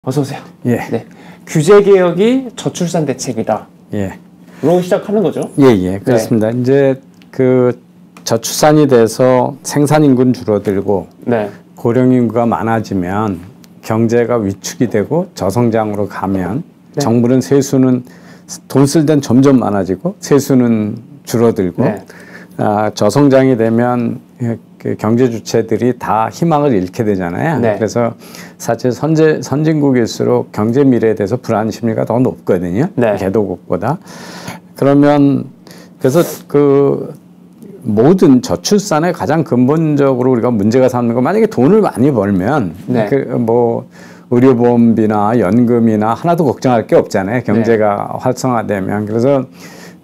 어서 오세요. 예. 네. 규제 개혁이 저출산 대책이다. 예. 로 시작하는 거죠. 예, 그렇습니다. 네. 이제 그 저출산이 돼서 생산 인구는 줄어들고 네. 고령 인구가 많아지면 경제가 위축이 되고 저성장으로 가면 네. 정부는 세수는 돈 쓸 땐 점점 많아지고 세수는 줄어들고 네. 저성장이 되면 그 경제 주체들이 다 희망을 잃게 되잖아요. 네. 그래서 사실 선진국일수록 경제 미래에 대해서 불안 심리가 더 높거든요. 네. 개도국보다. 그러면 그래서 그 모든 저출산의 가장 근본적으로 우리가 문제가 삼는 건 만약에 돈을 많이 벌면 네. 그 뭐 의료보험비나 연금이나 하나도 걱정할 게 없잖아요. 경제가 활성화되면. 그래서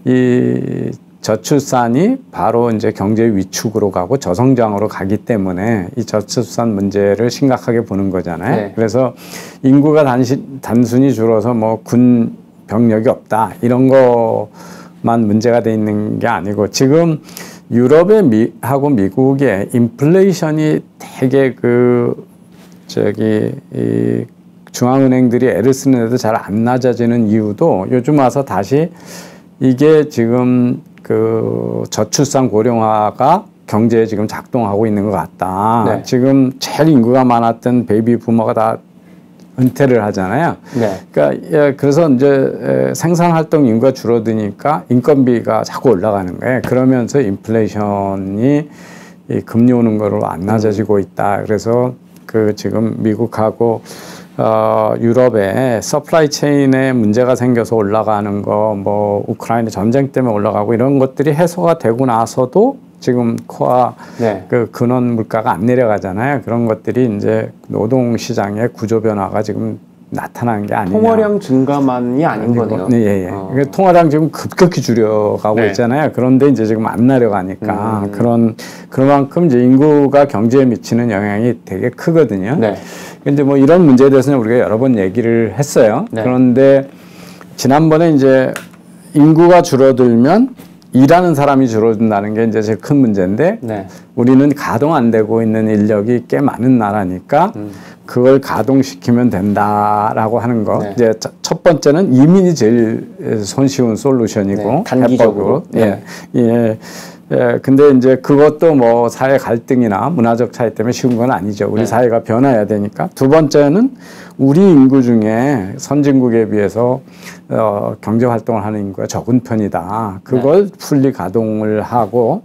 이 저출산이 바로 이제 경제 위축으로 가고 저성장으로 가기 때문에 이 저출산 문제를 심각하게 보는 거잖아요. 네. 그래서 인구가 단순히 줄어서 뭐 군 병력이 없다 이런 거만 문제가 돼 있는 게 아니고 지금 유럽의 하고 미국의 인플레이션이 되게 이 중앙은행들이 애를 쓰는데도 잘 안 낮아지는 이유도 요즘 와서 다시 이게 지금 그 저출산 고령화가 경제에 지금 작동하고 있는 것 같다. 네. 지금 제일 인구가 많았던 베이비 부모가 다 은퇴를 하잖아요. 네. 그러니까 그래서 이제 생산 활동 인구가 줄어드니까 인건비가 자꾸 올라가는 거예요. 그러면서 인플레이션이 이 금리 오는 거로 안 낮아지고 있다. 그래서 그 지금 미국하고 유럽에 서플라이 체인에 문제가 생겨서 올라가는 거, 뭐 우크라이나 전쟁 때문에 올라가고 이런 것들이 해소가 되고 나서도 지금 코아 네. 그 근원 물가가 안 내려가잖아요. 그런 것들이 이제 노동 시장의 구조 변화가 지금 나타나는 게 아니냐. 통화량 증가만이 아닌 거네요. 네, 예. 그러니까 통화량 지금 급격히 줄여가고 네. 있잖아요. 그런데 이제 지금 안 내려가니까 그만큼 이제 인구가 경제에 미치는 영향이 되게 크거든요. 네. 근데 뭐 이런 문제에 대해서는 우리가 여러 번 얘기를 했어요. 네. 그런데 지난번에 이제 인구가 줄어들면 일하는 사람이 줄어든다는 게 이제 제일 큰 문제인데 네. 우리는 가동 안 되고 있는 인력이 꽤 많은 나라니까 그걸 가동시키면 된다라고 하는 거. 네. 이제 첫 번째는 이민이 제일 손쉬운 솔루션이고 네. 단기적으로. 예. 예. 예, 근데 이제 그것도 뭐 사회 갈등이나 문화적 차이 때문에 쉬운 건 아니죠. 우리 네. 사회가 변화해야 되니까. 두 번째는 우리 인구 중에 선진국에 비해서 경제 활동을 하는 인구가 적은 편이다. 그걸 풀리 가동을 하고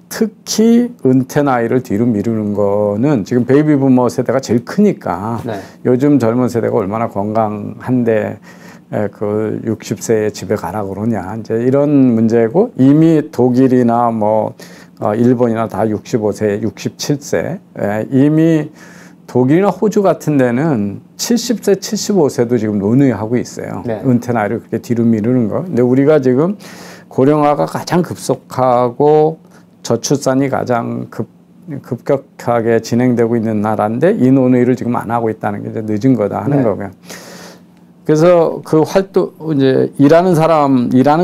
특히 은퇴 나이를 뒤로 미루는 거는 지금 베이비 부머 세대가 제일 크니까 네. 요즘 젊은 세대가 얼마나 건강한데 그 60세에 집에 가라 그러냐 이제 이런 문제고 이미 독일이나 뭐 일본이나 다 65세, 67세 이미 독일이나 호주 같은 데는 70세, 75세도 지금 논의하고 있어요. 네. 은퇴 나이를 그렇게 뒤로 미루는 거. 근데 우리가 지금 고령화가 가장 급속하고 저출산이 가장 급격하게 진행되고 있는 나라인데 이 논의를 지금 안 하고 있다는 게 이제 늦은 거다 하는 네. 거고요. 그래서 그 활동, 이제 일하는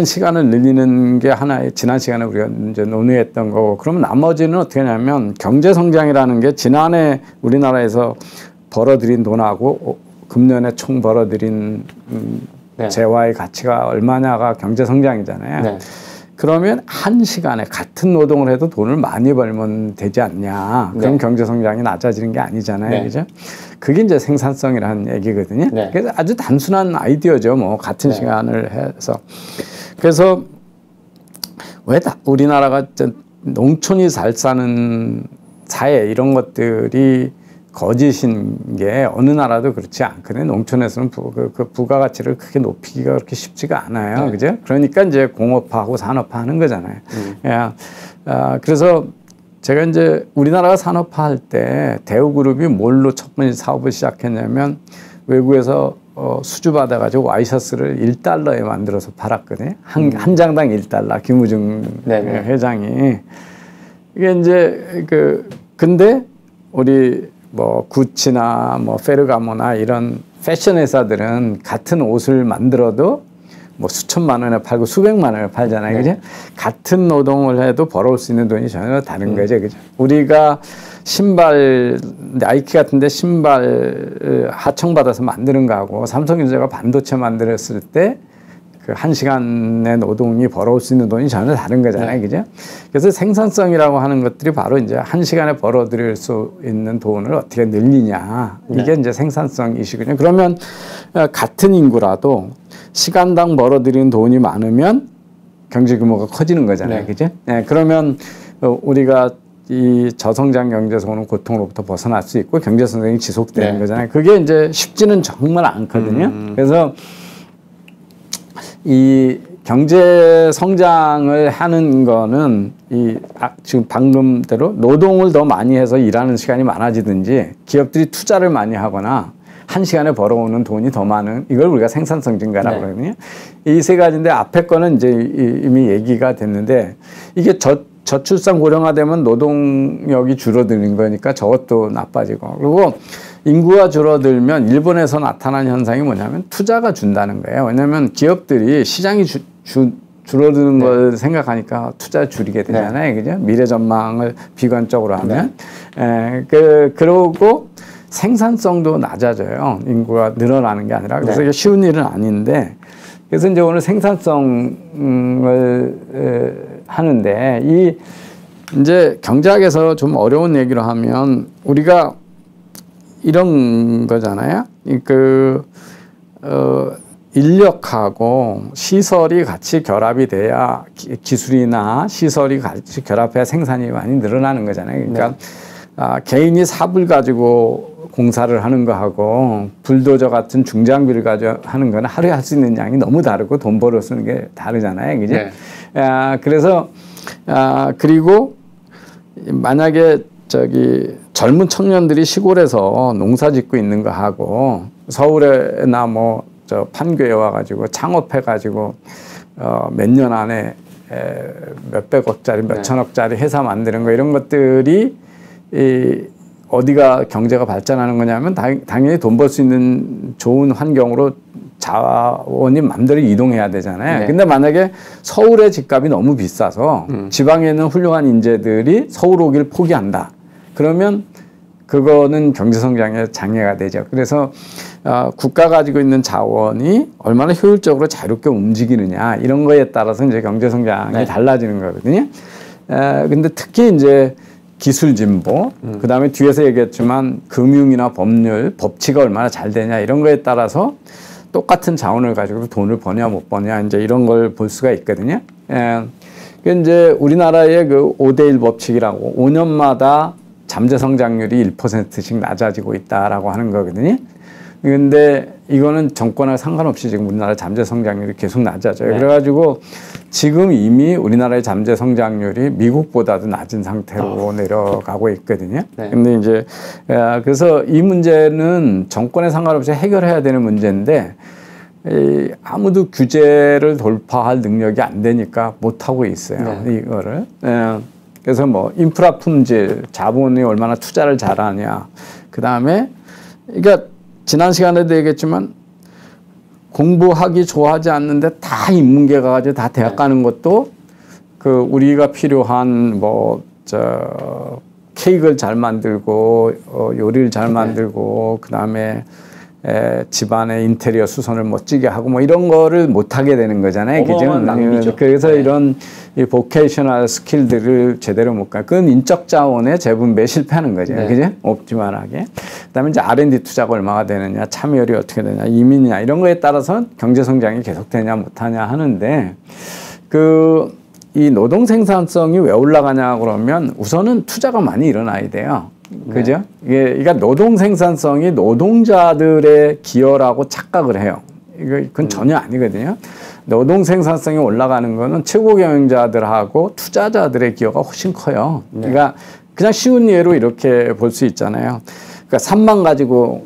시간을 늘리는 게 하나의 지난 시간에 우리가 이제 논의했던 거고, 그러면 나머지는 어떻게 하냐면 경제성장이라는 게 지난해 우리나라에서 벌어들인 돈하고 금년에 총 벌어들인 네. 재화의 가치가 얼마냐가 경제성장이잖아요. 네. 그러면 한 시간에 같은 노동을 해도 돈을 많이 벌면 되지 않냐. 그럼 네. 경제성장이 낮아지는 게 아니잖아요. 네. 그죠? 그게 이제 생산성이라는 얘기거든요. 네. 그래서 아주 단순한 아이디어죠. 뭐, 같은 네. 시간을 해서. 그래서 왜 우리나라가 농촌이 잘 사는 사회 이런 것들이 거짓인 게 어느 나라도 그렇지 않거든요. 농촌에서는 부가가치를 크게 높이기가 그렇게 쉽지가 않아요. 네. 그죠? 그러니까 이제 공업화하고 산업화 하는 거잖아요. 그래서 제가 이제 우리나라가 산업화 할 때 대우그룹이 뭘로 첫 번째 사업을 시작했냐면 외국에서 수주 받아가지고 와이셔츠를 $1에 만들어서 팔았거든요. 한 장당 $1. 김우중 네네. 회장이. 이게 이제 근데 우리 뭐 구찌나 뭐 페르가모나 이런 패션 회사들은 같은 옷을 만들어도 뭐 수천만 원에 팔고 수백만 원에 팔잖아요. 네. 그죠? 같은 노동을 해도 벌어올 수 있는 돈이 전혀 다른 거죠. 그죠? 우리가 신발 나이키 같은데 신발 하청받아서 만드는 거하고 삼성전자가 반도체 만들었을 때 그 1시간의 노동이 벌어올 수 있는 돈이 전혀 다른 거잖아요. 네. 그죠? 그래서 생산성이라고 하는 것들이 바로 이제 1시간에 벌어들일 수 있는 돈을 어떻게 늘리냐. 이게 네. 이제 생산성 이시거든요. 그러면 같은 인구라도 시간당 벌어들이는 돈이 많으면 경제 규모가 커지는 거잖아요. 네. 그죠? 네. 그러면 우리가 이 저성장 경제에서 오는 고통으로부터 벗어날 수 있고 경제 성장이 지속되는 네. 거잖아요. 그게 이제 쉽지는 정말 않거든요. 그래서 이 경제 성장을 하는 거는 지금 방금대로 노동을 더 많이 해서 일하는 시간이 많아지든지 기업들이 투자를 많이 하거나 1시간에 벌어오는 돈이 더 많은 이걸 우리가 생산성 증가라고 네. 그러거든요. 이 세 가지인데 앞에 거는 이제 이미 얘기가 됐는데 이게 저출산 고령화되면 노동력이 줄어드는 거니까 저것도 나빠지고 그리고 인구가 줄어들면 일본에서 나타난 현상이 뭐냐면 투자가 준다는 거예요. 왜냐하면 기업들이 시장이 줄어드는 네. 걸 생각하니까 투자 줄이게 되잖아요. 네. 그죠? 미래 전망을 비관적으로 하면. 네. 그러고 생산성도 낮아져요. 인구가 늘어나는 게 아니라. 그래서 네. 이게 쉬운 일은 아닌데 그래서 이제 오늘 생산성을 하는데 이제 경제학에서 좀 어려운 얘기를 하면 우리가 이런 거잖아요. 인력하고 시설이 같이 결합이 돼야 기술이나 시설이 같이 결합해야 생산이 많이 늘어나는 거잖아요. 그러니까 네. 개인이 삽을 가지고 공사를 하는 거하고 불도저 같은 중장비를 가지고 하는 거는 하루에 할 수 있는 양이 너무 다르고 돈 벌어 쓰는 게 다르잖아요. 그죠? 네. 그래서 그리고 만약에 젊은 청년들이 시골에서 농사 짓고 있는 거 하고 서울에나 뭐 판교에 와가지고 창업해가지고 몇 년 안에 몇백억짜리 몇천억짜리 회사 만드는 거 이런 것들이 어디가 경제가 발전하는 거냐면 당연히 돈 벌 수 있는 좋은 환경으로 자원이 맘대로 이동해야 되잖아요. 네. 근데 만약에 서울의 집값이 너무 비싸서 지방에 있는 훌륭한 인재들이 서울 오길 포기한다. 그러면 그거는 경제성장에 장애가 되죠. 그래서 국가 가지고 있는 자원이 얼마나 효율적으로 자유롭게 움직이느냐 이런 거에 따라서 이제 경제성장이 네. 달라지는 거거든요. 근데 특히 이제 기술 진보, 그 다음에 뒤에서 얘기했지만 금융이나 법률, 법치가 얼마나 잘 되냐 이런 거에 따라서 똑같은 자원을 가지고 돈을 버냐 못 버냐 이제 이런 걸 볼 수가 있거든요. 이제 우리나라의 그 5대1 법칙이라고 5년마다 잠재 성장률이 1%씩 낮아지고 있다라고 하는 거거든요. 근데 이거는 정권과 상관없이 지금 우리나라 잠재 성장률이 계속 낮아져요. 네. 그래가지고 지금 이미 우리나라의 잠재 성장률이 미국보다도 낮은 상태로 내려가고 있거든요. 네. 근데 이제 그래서 이 문제는 정권에 상관없이 해결해야 되는 문제인데 아무도 규제를 돌파할 능력이 안 되니까 못 하고 있어요. 네. 이거를. 그래서 뭐 인프라 품질, 자본이 얼마나 투자를 잘하냐. 그다음에 그러니까 지난 시간에도 얘기했지만 공부하기 좋아하지 않는데 다 인문계 가가지고 다 대학 가는 것도 그 우리가 필요한 케이크를 잘 만들고 요리를 잘 만들고 그다음에 집안의 인테리어 수선을 멋지게 하고 뭐 이런 거를 못 하게 되는 거잖아요. 그죠? 낭비죠. 그래서 네. 이런 이 보케이셔널 스킬들을 제대로 못 가. 그건 인적 자원의 재분배에 실패하는 거죠. 네. 그죠? 옵티멀하게. 그다음에 이제 R&D 투자가 얼마가 되느냐, 참여율이 어떻게 되냐, 이민이냐 이런 거에 따라서 경제 성장이 계속되냐 못하냐 하는데 이 노동 생산성이 왜 올라가냐 그러면 우선은 투자가 많이 일어나야 돼요. 그죠? 그러니까 노동 생산성이 노동자들의 기여라고 착각을 해요. 그건 전혀 아니거든요. 노동 생산성이 올라가는 거는 최고 경영자들하고 투자자들의 기여가 훨씬 커요. 그러니까 그냥 쉬운 예로 이렇게 볼 수 있잖아요. 그러니까 산만 가지고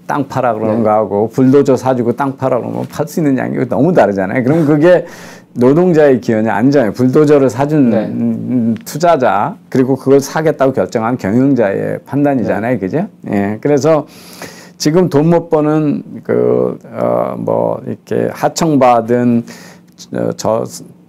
땅 팔아 그러는 거하고 불도저 사주고 땅 팔아 그러면 팔 수 있는 양이 너무 다르잖아요. 그럼 그게 노동자의 기여냐 아니잖아요. 불도저를 사준 투자자 그리고 그걸 사겠다고 결정한 경영자의 판단이잖아요. 그죠? 예. 그래서 지금 돈 못 버는 이렇게 하청받은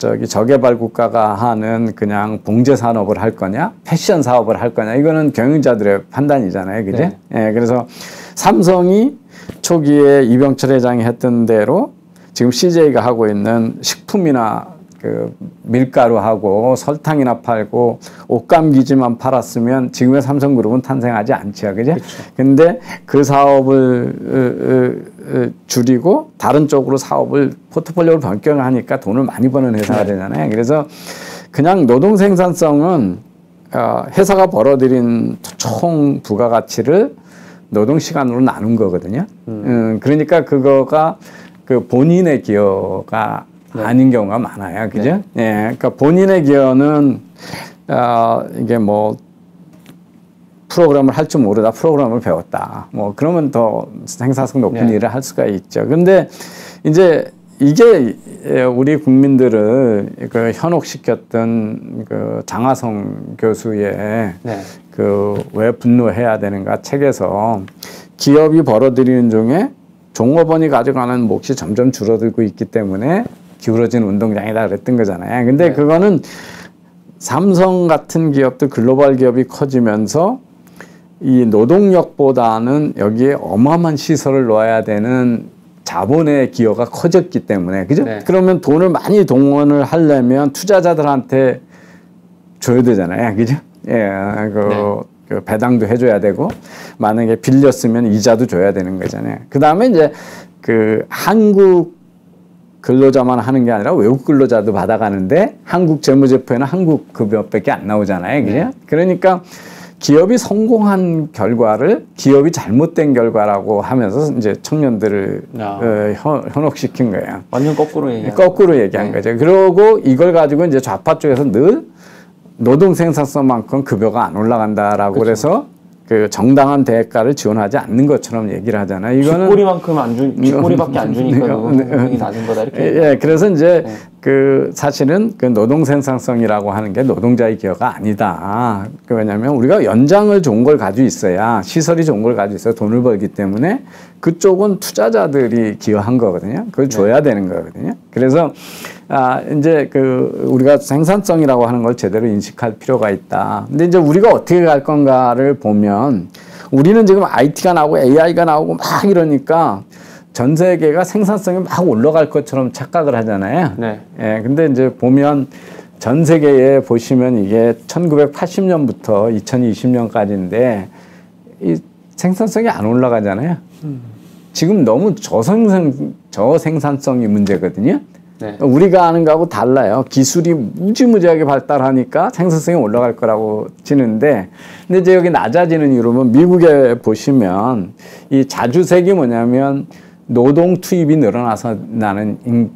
저기 저개발 국가가 하는 그냥 봉제 산업을 할 거냐, 패션 사업을 할 거냐, 이거는 경영자들의 판단이잖아요, 그죠? 네. 예, 그래서 삼성이 초기에 이병철 회장이 했던 대로 지금 CJ가 하고 있는 식품이나 그 밀가루하고 설탕이나 팔고 옷감 기지만 팔았으면 지금의 삼성그룹은 탄생하지 않죠, 그죠? 근데 그 사업을 줄이고 다른 쪽으로 사업을 포트폴리오를 변경하니까 돈을 많이 버는 회사가 되잖아요. 그래서 그냥 노동 생산성은 회사가 벌어들인 총 부가가치를 노동 시간으로 나눈 거거든요. 그러니까 그거가 그 본인의 기여가 아닌 경우가 많아요. 그죠? 예. 그러니까 본인의 기여는, 이게 뭐, 프로그램을 할 줄 모르다 프로그램을 배웠다. 뭐, 그러면 더 생산성 높은 일을 할 수가 있죠. 근데 이제 이게 우리 국민들을 그 현혹시켰던 그 장하성 교수의 그 왜 분노해야 되는가 책에서 기업이 벌어들이는 중에 종업원이 가져가는 몫이 점점 줄어들고 있기 때문에 기울어진 운동장이다 그랬던 거잖아요. 근데 그거는 삼성 같은 기업들 글로벌 기업이 커지면서 이 노동력보다는 여기에 어마어마한 시설을 놓아야 되는 자본의 기여가 커졌기 때문에 그죠? 그러면 돈을 많이 동원을 하려면 투자자들한테 줘야 되잖아요. 그죠? 예, 그 배당도 해줘야 되고 만약에 빌렸으면 이자도 줘야 되는 거잖아요. 그 다음에 이제 그 한국 근로자만 하는 게 아니라 외국 근로자도 받아가는데 한국 재무제표에는 한국 급여밖에 안 나오잖아요. 그죠? 그러니까 기업이 성공한 결과를 기업이 잘못된 결과라고 하면서 이제 청년들을 현혹시킨 거예요. 완전 거꾸로 얘기한 거죠. 그러고 이걸 가지고 이제 좌파 쪽에서 늘 노동 생산성만큼 급여가 안 올라간다라고 그래서 그 정당한 대가를 지원하지 않는 것처럼 얘기를 하잖아요. 이거는 쥐꼬리만큼 쥐꼬리밖에 안 주니까 노동이 낮은 거다 이렇게. 예, 그래서 이제 그 사실은 그 노동 생산성이라고 하는 게 노동자의 기여가 아니다. 왜냐하면 우리가 연장을 좋은 걸 가지고 있어야 시설이 좋은 걸 가지고 있어야 돈을 벌기 때문에 그쪽은 투자자들이 기여한 거거든요. 그걸 줘야 되는 거거든요. 그래서 이제 그 우리가 생산성이라고 하는 걸 제대로 인식할 필요가 있다. 근데 이제 우리가 어떻게 갈 건가를 보면 우리는 지금 IT가 나오고 AI가 나오고 막 이러니까 전 세계가 생산성이 막 올라갈 것처럼 착각을 하잖아요. 예, 근데 이제 보면 전 세계에 보시면 이게 1980년부터 2020년까지인데 이 생산성이 안 올라가잖아요. 지금 너무 저생산성이 문제거든요. 우리가 아는 거하고 달라요. 기술이 무지무지하게 발달하니까 생산성이 올라갈 거라고 치는데, 근데 이제 여기 낮아지는 이유는 미국에 보시면 이 자주색이 뭐냐면 노동 투입이 늘어나서 나는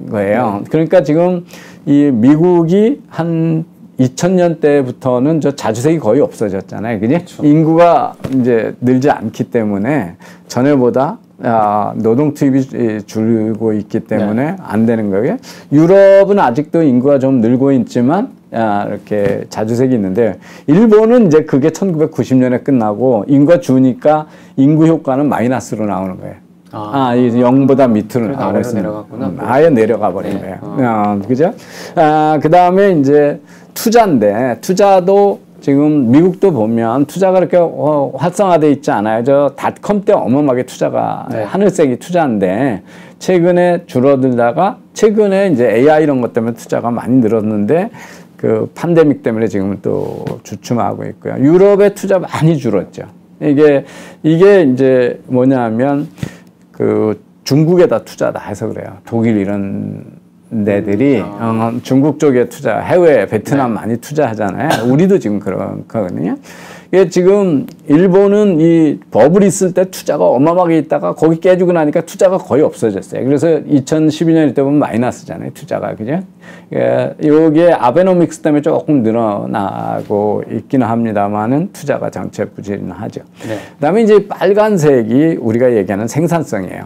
거예요. 그러니까 지금 이 미국이 한 2000년대부터는 저 자주색이 거의 없어졌잖아요. 그지? 그렇죠. 인구가 이제 늘지 않기 때문에 전에보다 노동 투입이 줄고 있기 때문에 안 되는 거예요. 유럽은 아직도 인구가 좀 늘고 있지만 이렇게 자주색이 있는데 일본은 이제 그게 1990년에 끝나고 인구가 주니까 인구 효과는 마이너스로 나오는 거예요. 이제 0보다 밑으로 나오고 있습니다. 아예 내려가 버린 거예요. 그죠? 그 다음에 이제 투자인데 투자도 지금 미국도 보면 투자가 그렇게 활성화돼 있지 않아요. 저 닷컴 때 어마어마하게 투자가 하늘색이 투자인데 최근에 줄어들다가 최근에 이제 AI 이런 것 때문에 투자가 많이 늘었는데 그 팬데믹 때문에 지금은 또 주춤하고 있고요. 유럽의 투자 많이 줄었죠. 이게 이제 뭐냐면 그 중국에다 투자다 해서 그래요. 독일 이런 데들이 중국 쪽에 투자, 해외 베트남 많이 투자하잖아요. 우리도 지금 그렇거든요. 이게 지금 일본은 이 버블 있을 때 투자가 어마어마하게 있다가 거기 깨지고 나니까 투자가 거의 없어졌어요. 그래서 2012년 때 보면 마이너스잖아요. 투자가. 그죠? 여기에 아베노믹스 때문에 조금 늘어나고 있기는 합니다만은 투자가 정체부진하죠. 그다음에 이제 빨간색이 우리가 얘기하는 생산성이에요.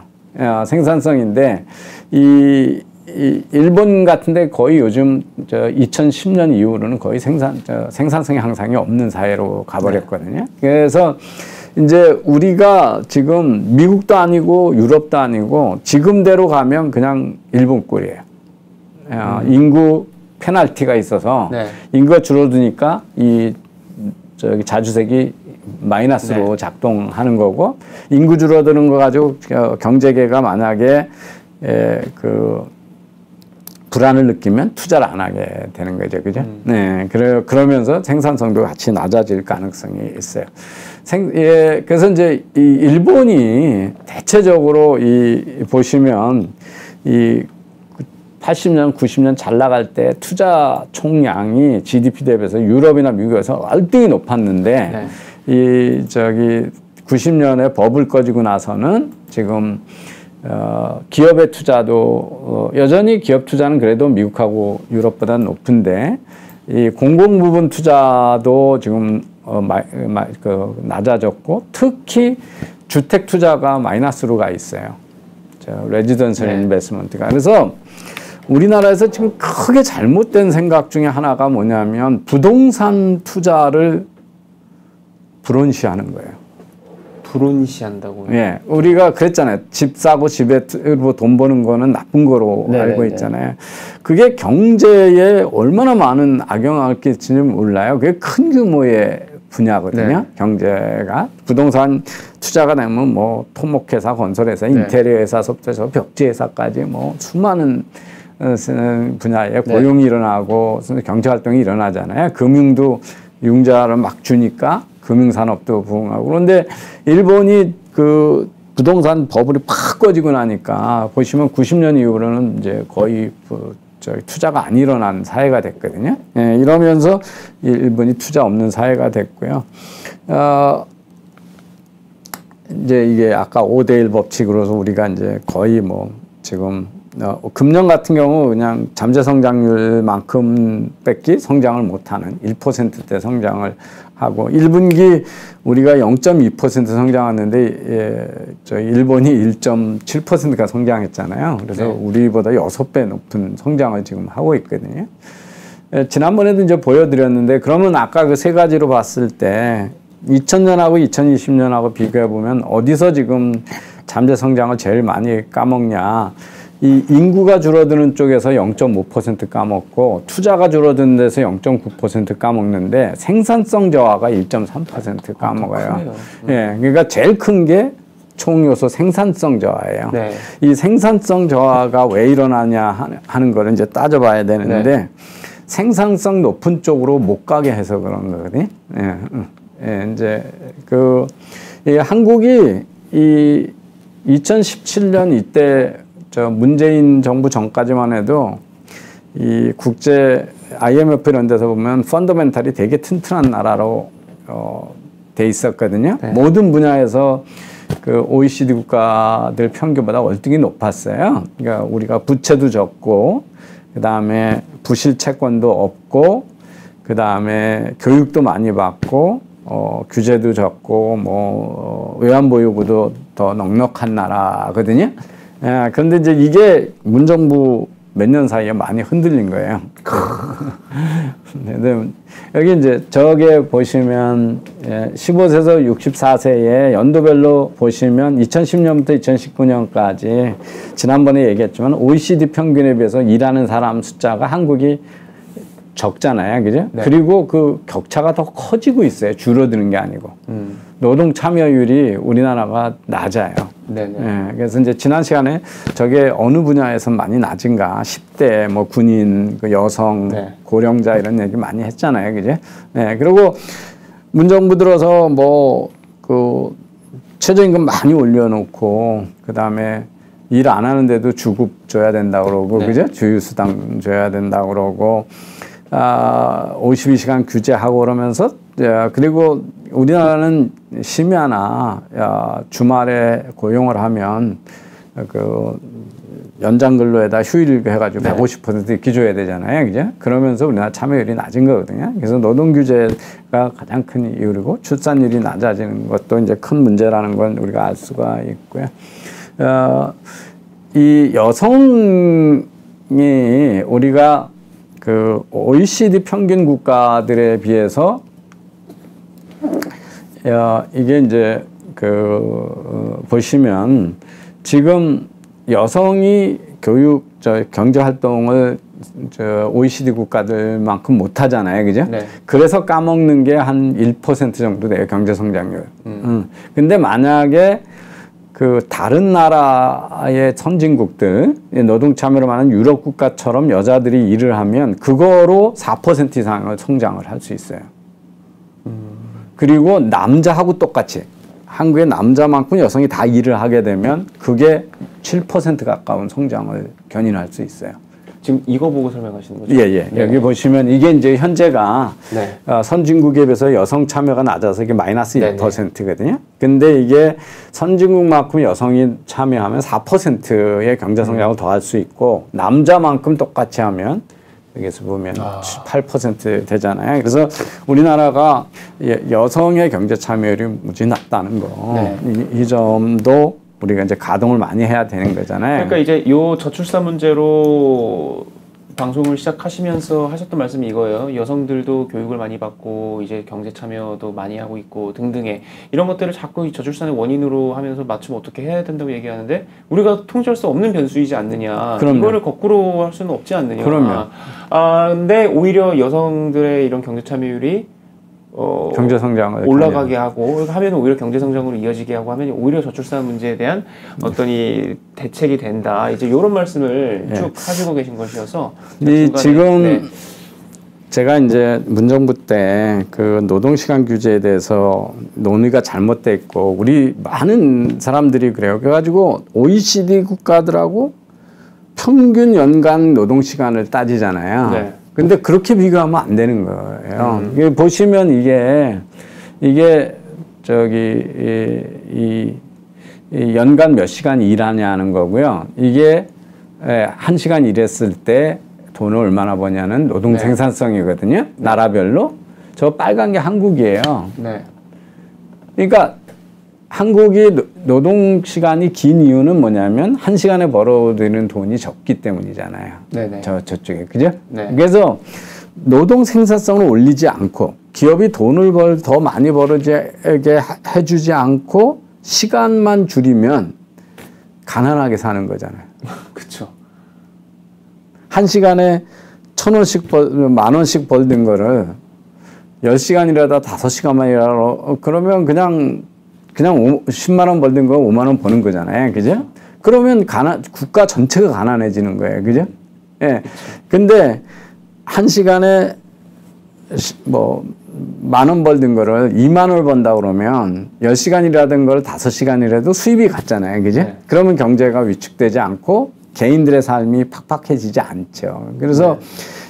생산성인데 이 일본 같은데 거의 요즘 2010년 이후로는 거의 생산성의 향상이 없는 사회로 가버렸거든요. 그래서 이제 우리가 지금 미국도 아니고 유럽도 아니고 지금대로 가면 그냥 일본 꼴이에요. 인구 페널티가 있어서 네. 인구가 줄어드니까 이 저기 자주색이 마이너스로 네. 작동하는 거고 인구 줄어드는 거 가지고 경제계가 만약에 그 불안을 느끼면 투자를 안 하게 되는 거죠, 그죠? 네, 그러면서 생산성도 같이 낮아질 가능성이 있어요. 그래서 이제 이 일본이 대체적으로 보시면 이 80년, 90년 잘 나갈 때 투자 총량이 GDP 대비해서 유럽이나 미국에서 월등히 높았는데 이 저기 90년에 버블 꺼지고 나서는 지금 기업의 투자도 여전히 기업 투자는 그래도 미국하고 유럽보다는 높은데 이 공공 부분 투자도 지금 낮아졌고 특히 주택 투자가 마이너스로 가 있어요. 레지던셜 인베스먼트가. 그래서 우리나라에서 지금 크게 잘못된 생각 중에 하나가 뭐냐면 부동산 투자를 불온시하는 거예요. 불온시한다고요? 예, 우리가 그랬잖아요. 집 사고 집에 돈 버는 거는 나쁜 거로 알고 있잖아요. 그게 경제에 얼마나 많은 악영향을 끼칠지 몰라요. 그게 큰 규모의 분야거든요. 경제가 부동산 투자가 되면 뭐 토목회사, 건설회사, 인테리어회사, 소프트웨어, 벽지회사까지 뭐 수많은 분야에 고용이 일어나고 경제활동이 일어나잖아요. 금융도 융자를 막 주니까 금융산업도 부흥하고. 그런데 일본이 그 부동산 버블이 팍 꺼지고 나니까 보시면 90년 이후로는 이제 거의 투자가 안 일어난 사회가 됐거든요. 예, 이러면서 일본이 투자 없는 사회가 됐고요. 이제 이게 아까 5대1 법칙으로서 우리가 이제 거의 뭐 지금 금년 같은 경우 그냥 잠재 성장률만큼 뺏기 성장을 못하는 1%대 성장을 하고 1분기 우리가 0.2% 성장했는데 일본이 1.7%가 성장했잖아요. 그래서 우리보다 6배 높은 성장을 지금 하고 있거든요. 지난번에도 이제 보여드렸는데 그러면 아까 그 세 가지로 봤을 때 2000년하고 2020년하고 비교해 보면 어디서 지금 잠재 성장을 제일 많이 까먹냐? 이 인구가 줄어드는 쪽에서 0.5% 까먹고 투자가 줄어드는 데서 0.9% 까먹는데 생산성 저하가 1.3% 까먹어요. 예, 그러니까 제일 큰 게 총 요소 생산성 저하예요. 이 생산성 저하가 왜 일어나냐 하는 거를 이제 따져봐야 되는데 생산성 높은 쪽으로 못 가게 해서 그런 거거든요. 이제 이 한국이 이 2017년 이때 문재인 정부 전까지만 해도 이 국제 IMF 이런 데서 보면 펀더멘탈이 되게 튼튼한 나라로 돼 있었거든요. 모든 분야에서 그 OECD 국가들 평균보다 월등히 높았어요. 그러니까 우리가 부채도 적고 그다음에 부실 채권도 없고 그다음에 교육도 많이 받고 규제도 적고 뭐 외환보유고도 더 넉넉한 나라거든요. 예, 그런데 이제 이게 문정부 몇 년 사이에 많이 흔들린 거예요. 여기 이제 저게 보시면 15세에서 64세에 연도별로 보시면 2010년부터 2019년까지 지난번에 얘기했지만 OECD 평균에 비해서 일하는 사람 숫자가 한국이 적잖아요. 그죠? 그리고 그 격차가 더 커지고 있어요. 줄어드는 게 아니고. 노동 참여율이 우리나라가 낮아요. 예, 그래서 이제 지난 시간에 저게 어느 분야에서 많이 낮은가 10대 뭐 군인, 그 여성, 고령자 이런 얘기 많이 했잖아요. 그죠? 예, 그리고 문정부 들어서 뭐 그 최저임금 많이 올려놓고 그다음에 일 안 하는데도 주급 줘야 된다고 그러고 그죠? 주휴수당 줘야 된다고 그러고 52시간 규제하고 그러면서 그리고 우리나라는 심야나 주말에 고용을 하면 그 연장 근로에다 휴일 해가지고 150% 이렇게 줘야 되잖아요. 그죠? 그러면서 우리나라 참여율이 낮은 거거든요. 그래서 노동 규제가 가장 큰 이유이고 출산율이 낮아지는 것도 이제 큰 문제라는 건 우리가 알 수가 있고요. 이 여성이 우리가 그 OECD 평균 국가들에 비해서 이게 이제 보시면 지금 여성이 경제 활동을 저 OECD 국가들만큼 못하잖아요, 그죠? 네. 그래서 까먹는 게 한 1% 정도 돼요, 경제 성장률. 근데 만약에 그 다른 나라의 선진국들, 노동 참여를 많은 유럽 국가처럼 여자들이 일을 하면 그거로 4% 이상을 성장을 할 수 있어요. 그리고 남자하고 똑같이 한국의 남자만큼 여성이 다 일을 하게 되면 그게 7% 가까운 성장을 견인할 수 있어요. 지금 이거 보고 설명하시는 거죠? 예. 네. 여기 보시면 이게 이제 현재가 네. 선진국에 비해서 여성 참여가 낮아서 이게 마이너스 1%거든요. 근데 이게 선진국만큼 여성이 참여하면 4%의 경제 성장을 더할 수 있고 남자만큼 똑같이 하면 여기서 보면 8% 되잖아요. 그래서 우리나라가 여성의 경제 참여율이 무지 낮다는 거. 네. 이 점도 우리가 이제 가동을 많이 해야 되는 거잖아요. 그러니까 이제 요 저출산 문제로 방송을 시작하시면서 하셨던 말씀이 이거예요. 여성들도 교육을 많이 받고 이제 경제 참여도 많이 하고 있고 등등의 이런 것들을 자꾸 이 저출산의 원인으로 하면서 맞춤 어떻게 해야 된다고 얘기하는데 우리가 통제할 수 없는 변수이지 않느냐. 그럼요. 이거를 거꾸로 할 수는 없지 않느냐. 그럼요. 근데 오히려 여성들의 이런 경제 참여율이 경제 성장을 올라가게 하고 하면 오히려 경제 성장으로 이어지게 하고 하면 오히려 저출산 문제에 대한 어떤 이 대책이 된다. 이제 이런 말씀을 쭉 하시고 계신 것이어서 지금 제가 이제 문정부 때 그 노동시간 규제에 대해서 논의가 잘못돼 있고 우리 많은 사람들이 그래요. 그래가지고 OECD 국가들하고 평균 연간 노동시간을 따지잖아요. 네. 근데 그렇게 비교하면 안 되는 거예요. 보시면 이게 저기 이 연간 몇 시간 일하냐는 거고요. 이게 1시간 일했을 때 돈을 얼마나 버냐는 노동 생산성이거든요. 나라별로. 저 빨간 게 한국이에요. 네. 그러니까 한국이 노동 시간이 긴 이유는 뭐냐면 1시간에 벌어들이는 돈이 적기 때문이잖아요. 네네. 저쪽에. 그죠? 네. 그래서 노동 생산성을 올리지 않고 기업이 돈을 더 많이 벌어지게 해주지 않고 시간만 줄이면 가난하게 사는 거잖아요. 그렇죠. 1시간에 1,000원씩 10,000원씩 벌던 거를 10시간 일하다 5시간만 일하러 그러면 그냥 10만 원 벌던 거 5만 원 버는 거잖아요. 그죠? 그러면 국가 전체가 가난해지는 거예요. 그죠? 예. 근데 1시간에 뭐 10,000원 벌던 거를 2만 원을 번다 그러면 10시간 일하던 걸 5시간 일해도 수입이 같잖아요. 그죠? 네. 그러면 경제가 위축되지 않고 개인들의 삶이 팍팍해지지 않죠. 그래서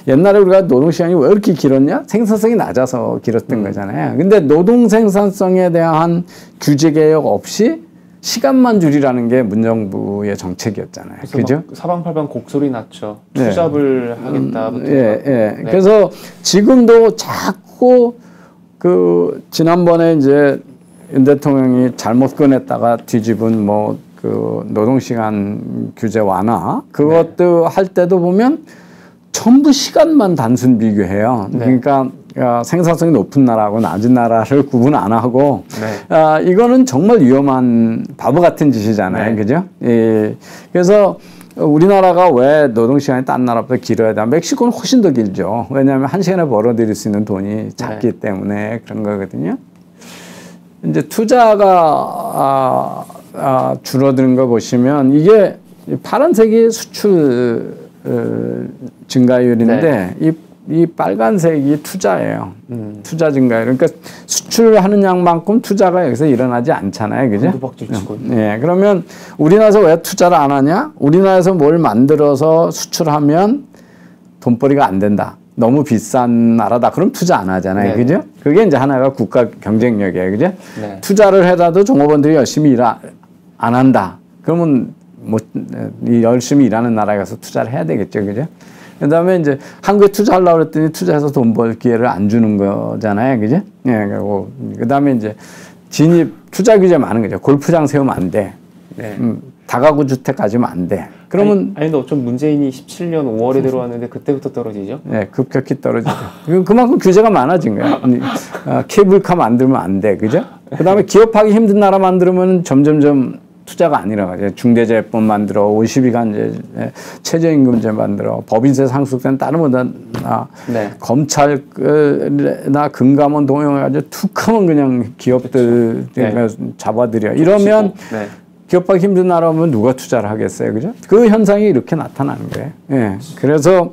옛날에 우리가 노동시간이 왜 이렇게 길었냐? 생산성이 낮아서 길었던 거잖아요. 근데 노동 생산성에 대한 규제 개혁 없이 시간만 줄이라는 게 문정부의 정책이었잖아요. 그죠? 사방팔방 곡소리 났죠. 투잡을 하겠다. 네. 그래서 지금도 자꾸 지난번에 이제 윤 대통령이 잘못 꺼냈다가 뒤집은 그 노동시간 규제 완화 그것도 할 때도 보면 전부 시간만 단순 비교해요. 그러니까 생산성이 높은 나라하고 낮은 나라를 구분 안 하고 이거는 정말 위험한 바보 같은 짓이잖아요. 그죠? 예. 그래서 우리나라가 왜 노동시간이 딴 나라보다 길어야 돼? 멕시코는 훨씬 더 길죠. 왜냐하면 1시간에 벌어들일 수 있는 돈이 작기 때문에 그런 거거든요. 이제 투자가 줄어드는 거 보시면 이게 파란색이 수출 증가율인데 이 빨간색이 투자예요. 투자 증가율. 그러니까 수출하는 양만큼 투자가 여기서 일어나지 않잖아요. 그죠? 예. 그러면 우리나라에서 왜 투자를 안 하냐? 우리나라에서 뭘 만들어서 수출하면 돈벌이가 안 된다. 너무 비싼 나라다. 그럼 투자 안 하잖아요. 그죠? 그게 이제 하나가 국가 경쟁력이에요. 그죠? 투자를 해라도 종업원들이 열심히 안 한다. 그러면 열심히 일하는 나라에 가서 투자를 해야 되겠죠. 그죠? 그 다음에 이제 한국에 투자하려고 그랬더니 투자해서 돈 벌 기회를 안 주는 거잖아요. 그죠? 예, 그 다음에 이제 투자 규제 많은 거죠. 골프장 세우면 안 돼. 다가구 주택 가지면 안 돼. 그러면. 아니, 근데 어쩜 문재인이 17년 5월에 들어왔는데 그때부터 떨어지죠? 네, 급격히 떨어지죠. 그만큼 규제가 많아진 거예요. 케이블카 만들면 안 돼. 그죠? 그 다음에 기업하기 힘든 나라 만들면 점점점 투자가 아니라 중대재해법 만들어 52간제 최저임금제 만들어 법인세 상속세는 다른 보다 네. 검찰이나 금감원 동용해가지고 툭하면 그냥 기업들 네. 잡아들여 이러면 네. 기업하기 힘든 나라면 누가 투자를 하겠어요, 그죠? 그 현상이 이렇게 나타나는 거예요. 예. 그래서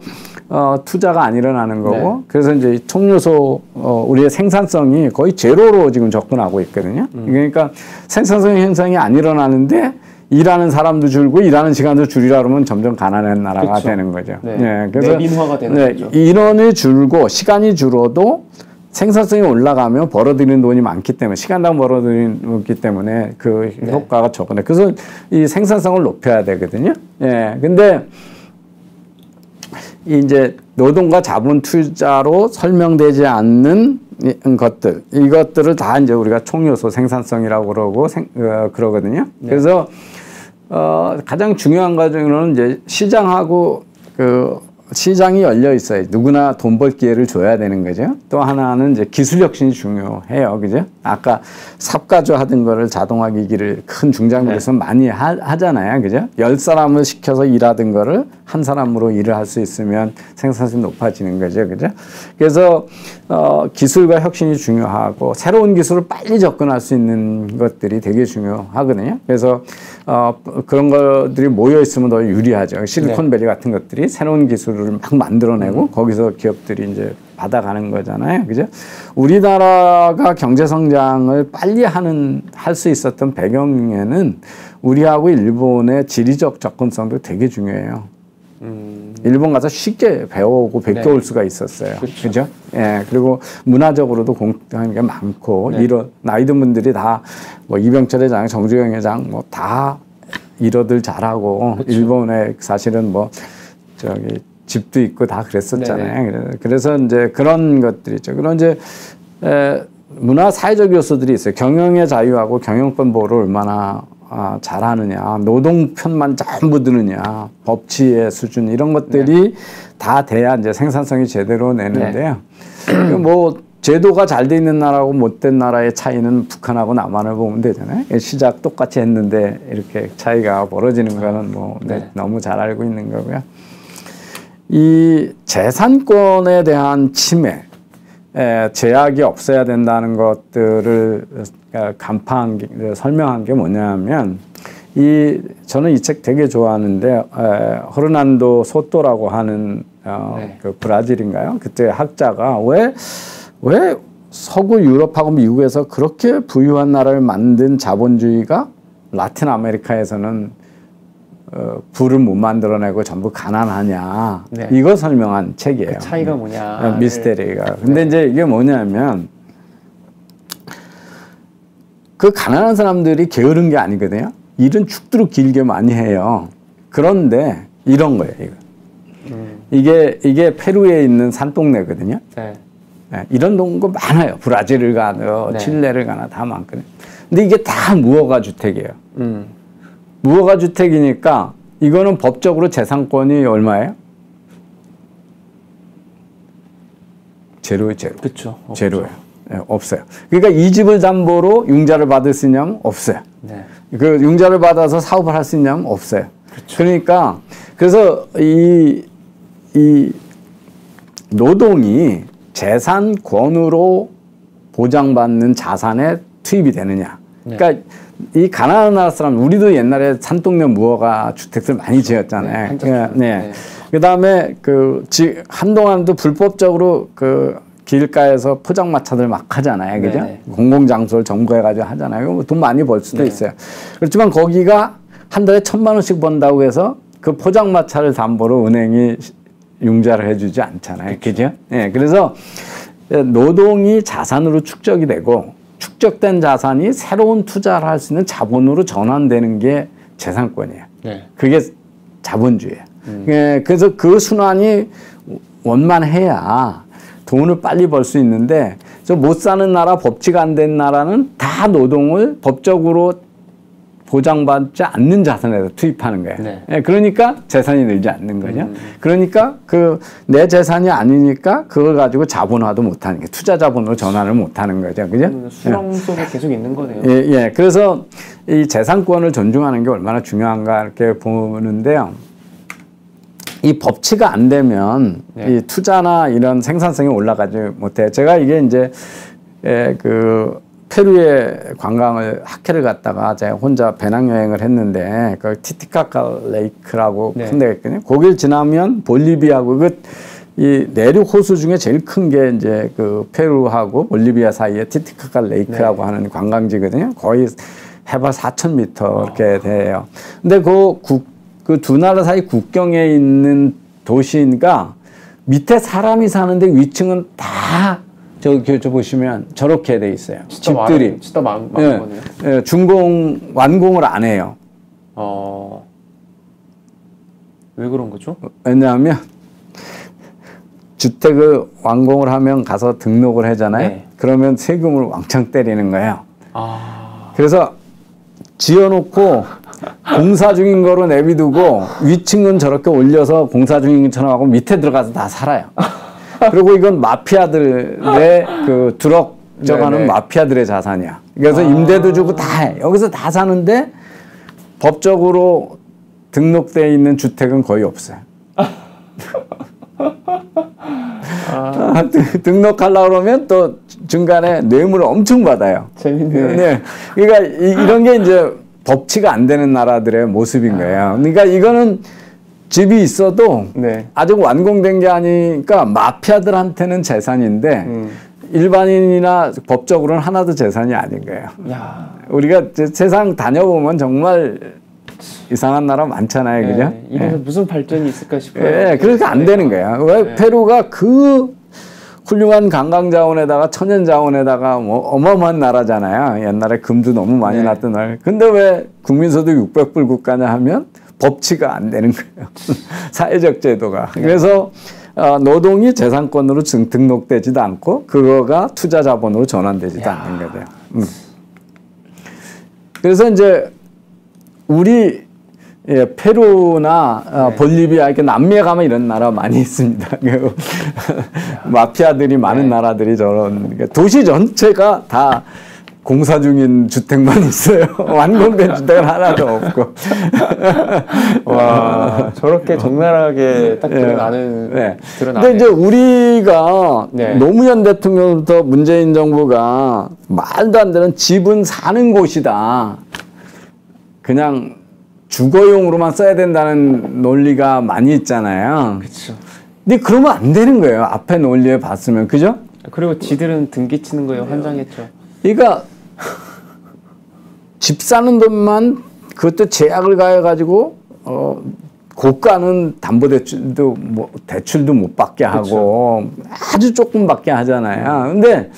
투자가 안 일어나는 거고, 네. 그래서 이제 총요소 우리의 생산성이 거의 제로로 지금 접근하고 있거든요. 그러니까 생산성 현상이 안 일어나는데 일하는 사람도 줄고 일하는 시간도 줄이라 그러면 점점 가난한 나라가 그쵸. 되는 거죠. 네. 예. 그래서 내빈화가 되는 네, 거죠. 인원이 줄고 시간이 줄어도 생산성이 올라가면 벌어들이는 돈이 많기 때문에 시간당 벌어들이기 때문에 그 네. 효과가 적은데 그래서 이 생산성을 높여야 되거든요. 예. 근데 이제 노동과 자본 투자로 설명되지 않는 것들 이것들을 다 이제 우리가 총요소 생산성이라고 그러고 그러거든요. 네. 그래서 가장 중요한 과정으로는 이제 시장하고 시장이 열려 있어요. 누구나 돈 벌 기회를 줘야 되는 거죠. 또 하나는 이제 기술 혁신이 중요해요. 그죠? 아까 삽가조 하던 거를 자동화 기기를 큰 중장비에서 많이 하잖아요. 그죠? 10사람을 시켜서 일하던 거를 한 사람으로 일을 할 수 있으면 생산성이 높아지는 거죠. 그죠? 그래서 기술과 혁신이 중요하고 새로운 기술을 빨리 접근할 수 있는 것들이 되게 중요하거든요. 그래서 그런 것들이 모여 있으면 더 유리하죠. 실리콘밸리 같은 것들이 새로운 기술을 막 만들어내고 거기서 기업들이 이제 받아가는 거잖아요. 그죠? 우리나라가 경제 성장을 빨리 할 수 있었던 배경에는 우리하고 일본의 지리적 접근성도 되게 중요해요. 일본 가서 쉽게 배워오고 베껴올 네. 수가 있었어요. 그렇죠. 그죠? 예. 그리고 문화적으로도 공통한 게 많고, 네. 나이 든 분들이 다, 이병철 회장, 정주영 회장, 다 일어들 잘하고, 그렇죠. 일본에 사실은 집도 있고 다 그랬었잖아요. 그래서 이제 그런 것들이죠. 그런 이제, 문화 사회적 요소들이 있어요. 경영의 자유하고 경영권 보호를 얼마나 잘하느냐, 노동편만 전부 드느냐, 법치의 수준 이런 것들이 다 돼야 이제 생산성이 제대로 내는데요. 제도가 잘 돼 있는 나라하고 못된 나라의 차이는 북한하고 남한을 보면 되잖아요. 시작 똑같이 했는데 이렇게 차이가 벌어지는 거는 너무 잘 알고 있는 거고요. 이 재산권에 대한 침해, 제약이 없어야 된다는 것들을 설명한 게 뭐냐면 저는 이 책 되게 좋아하는데 허르난도 소토라고 하는 그 브라질인가요? 그때 학자가 왜 서구 유럽하고 미국에서 그렇게 부유한 나라를 만든 자본주의가 라틴 아메리카에서는 부를 못 만들어내고 전부 가난하냐. 네. 이거 설명한 책이에요. 그 차이가 뭐냐. 미스테리가. 근데 이제 이게 뭐냐면 그 가난한 사람들이 게으른 게 아니거든요. 일은 죽도록 길게 많이 해요. 그런데 이런 거예요. 이게 페루에 있는 산동네거든요. 네. 네, 이런 동거 많아요. 브라질을 가나 칠레를 가나 다 많거든요. 근데 이게 다 무허가 주택이에요. 무허가 주택이니까 이거는 법적으로 재산권이 얼마예요? 제로예요, 제로. 그렇죠. 제로예요. 네, 없어요. 그러니까 이 집을 담보로 융자를 받을 수 있냐면 없어요. 네. 그 융자를 받아서 사업을 할 수 있냐면 없어요. 그렇죠. 그러니까 그래서 이 노동이 재산권으로 보장받는 자산에 투입이 되느냐. 그러니까 이 가난한 나라 사람, 우리도 옛날에 산동네 무허가 주택들 많이 지었잖아요. 네. 그다음에 한동안도 불법적으로 길가에서 포장마차들 막 하잖아요. 그죠? 공공장소를 점거해가지고 하잖아요. 돈 많이 벌 수도 있어요. 그렇지만 거기가 한 달에 1,000만 원씩 번다고 해서 그 포장마차를 담보로 은행이 융자를 해주지 않잖아요. 그죠? 네. 그래서 노동이 자산으로 축적이 되고 축적된 자산이 새로운 투자를 할 수 있는 자본으로 전환되는 게 재산권이에요. 네. 그게 자본주의예요. 그래서 그 순환이 원만해야 돈을 빨리 벌 수 있는데 못 사는 나라, 법치가 안 된 나라는 다 노동을 법적으로 보장받지 않는 자산에서 투입하는 거예요. 네. 그러니까 재산이 늘지 않는 거죠. 그러니까 내 재산이 아니니까 그걸 가지고 자본화도 못하는 게 투자 자본으로 전환을 못하는 거죠. 그죠? 수렁 속에 계속 있는 거네요. 예. 그래서 이 재산권을 존중하는 게 얼마나 중요한가 이렇게 보는데요. 이 법치가 안 되면 네. 이 투자나 이런 생산성이 올라가지 못해. 제가 이게 이제 그 페루에 관광을 학회를 갔다가 제가 혼자 배낭여행을 했는데 그 티티카카 레이크라고 네. 큰 데가 있거든요. 거길 지나면 볼리비아고 이 내륙 호수 중에 제일 큰 게 이제 그 페루하고 볼리비아 사이에 티티카카 레이크라고 네. 하는 관광지거든요. 거의 해발 4,000m 이렇게 돼요. 근데 그 두 나라 사이 국경에 있는 도시가 밑에 사람이 사는데 위층은 다 저 보시면 저렇게 돼 있어요. 집들이. 진짜 많은 예, 거네요. 예, 완공을 안 해요. 왜 그런 거죠? 왜냐하면 주택을 완공을 하면 가서 등록을 하잖아요. 네. 그러면 세금을 왕창 때리는 거예요. 아, 그래서 지어놓고 공사 중인 거로 내비두고 위층은 저렇게 올려서 공사 중인 것처럼 하고 밑에 들어가서 다 살아요. 그리고 이건 마피아들의 그 드럭 저가는 네네. 마피아들의 자산이야. 그래서 임대도 주고 다 해. 여기서 다 사는데 법적으로 등록돼 있는 주택은 거의 없어요. 등록하려고 그러면 또 중간에 뇌물을 엄청 받아요. 재밌네. 네. 그러니까 이런 게 이제 법치가 안 되는 나라들의 모습인 거예요. 그러니까 이거는 집이 있어도 네. 아직 완공된 게 아니니까 마피아들한테는 재산인데 일반인이나 법적으로는 하나도 재산이 아닌 거예요. 야, 우리가 세상 다녀보면 정말 이상한 나라 많잖아요. 그죠? 네. 이래서 무슨 발전이 있을까 싶어요. 예, 그렇게 안 되는 거예요. 왜 페루가 그 훌륭한 관광 자원에다가 천연 자원에다가 뭐 어마어마한 나라잖아요. 옛날에 금도 너무 많이 났던 나라. 근데 왜 국민소득 600불 국가냐 하면 법치가 안 되는 거예요. 사회적 제도가. 그래서 노동이 재산권으로 등록되지도 않고 그거가 투자 자본으로 전환되지도 않는 거죠. 그래서 이제 우리 페루나 볼리비아 이렇게 남미에 가면 이런 나라 많이 있습니다. 마피아들이 많은 나라들이 저런 도시 전체가 다 공사 중인 주택만 있어요. 완공된 주택은 하나도 없고. 와, 저렇게 적나라하게 딱 드러나는. 네. 드러나네. 근데 이제 우리가 네. 노무현 대통령부터 문재인 정부가 말도 안 되는 집은 사는 곳이다. 그냥 주거용으로만 써야 된다는 논리가 많이 있잖아요. 그렇죠. 근데 그러면 안 되는 거예요. 앞에 논리에 봤으면. 그죠? 그리고 지들은 등기 치는 거에 환장했죠. 그러니까 집 사는 돈만 그것도 제약을 가해가지고 고가는 담보대출도 뭐 대출도 못 받게 하고 아주 조금 받게 하잖아요. 근데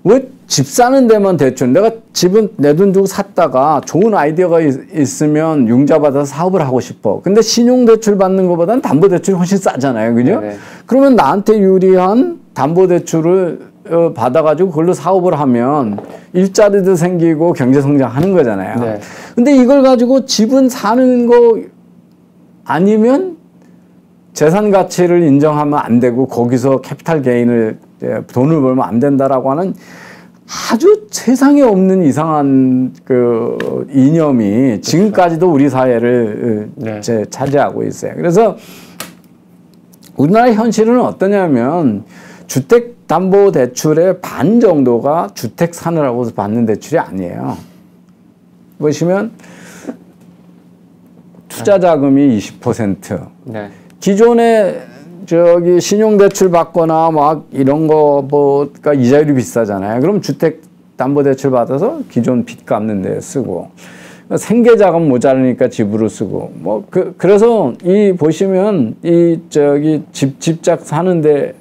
왜 집 사는 데만 대출? 내가 집은 내 돈 주고 샀다가 좋은 아이디어가 있으면 융자 받아서 사업을 하고 싶어. 근데 신용대출 받는 것보다는 담보대출이 훨씬 싸잖아요. 그죠? 네네. 그러면 나한테 유리한 담보대출을 받아가지고 그걸로 사업을 하면 일자리도 생기고 경제성장 하는 거잖아요. 네. 근데 이걸 가지고 집은 사는 거 아니면 재산 가치를 인정하면 안 되고 거기서 캐피탈 게인을 돈을 벌면 안 된다라고 하는 아주 세상에 없는 이상한 그 이념이 지금까지도 우리 사회를 네. 차지하고 있어요. 그래서 우리나라 현실은 어떠냐면 주택담보대출의 반 정도가 주택 사느라고 받는 대출이 아니에요. 보시면 투자자금이 20%. 네. 기존에 저기 신용대출 받거나 막 이런 거가 이자율이 비싸잖아요. 그럼 주택담보대출 받아서 기존 빚 갚는 데 쓰고 생계자금 모자르니까 집으로 쓰고 뭐 그래서 이 보시면 이 저기 집작 사는데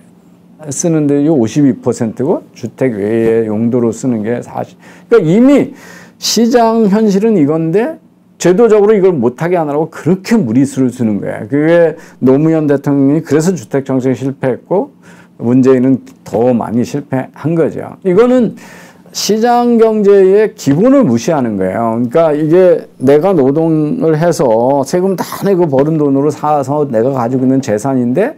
쓰는데 이 52%고 주택 외의 용도로 쓰는 게 40. 그러니까 이미 시장 현실은 이건데 제도적으로 이걸 못하게 하느라고 그렇게 무리수를 주는 거야. 그게 노무현 대통령이 그래서 주택 정책이 실패했고 문재인은 더 많이 실패한 거죠. 이거는 시장 경제의 기본을 무시하는 거예요. 그러니까 이게 내가 노동을 해서 세금 다 내고 버는 돈으로 사서 내가 가지고 있는 재산인데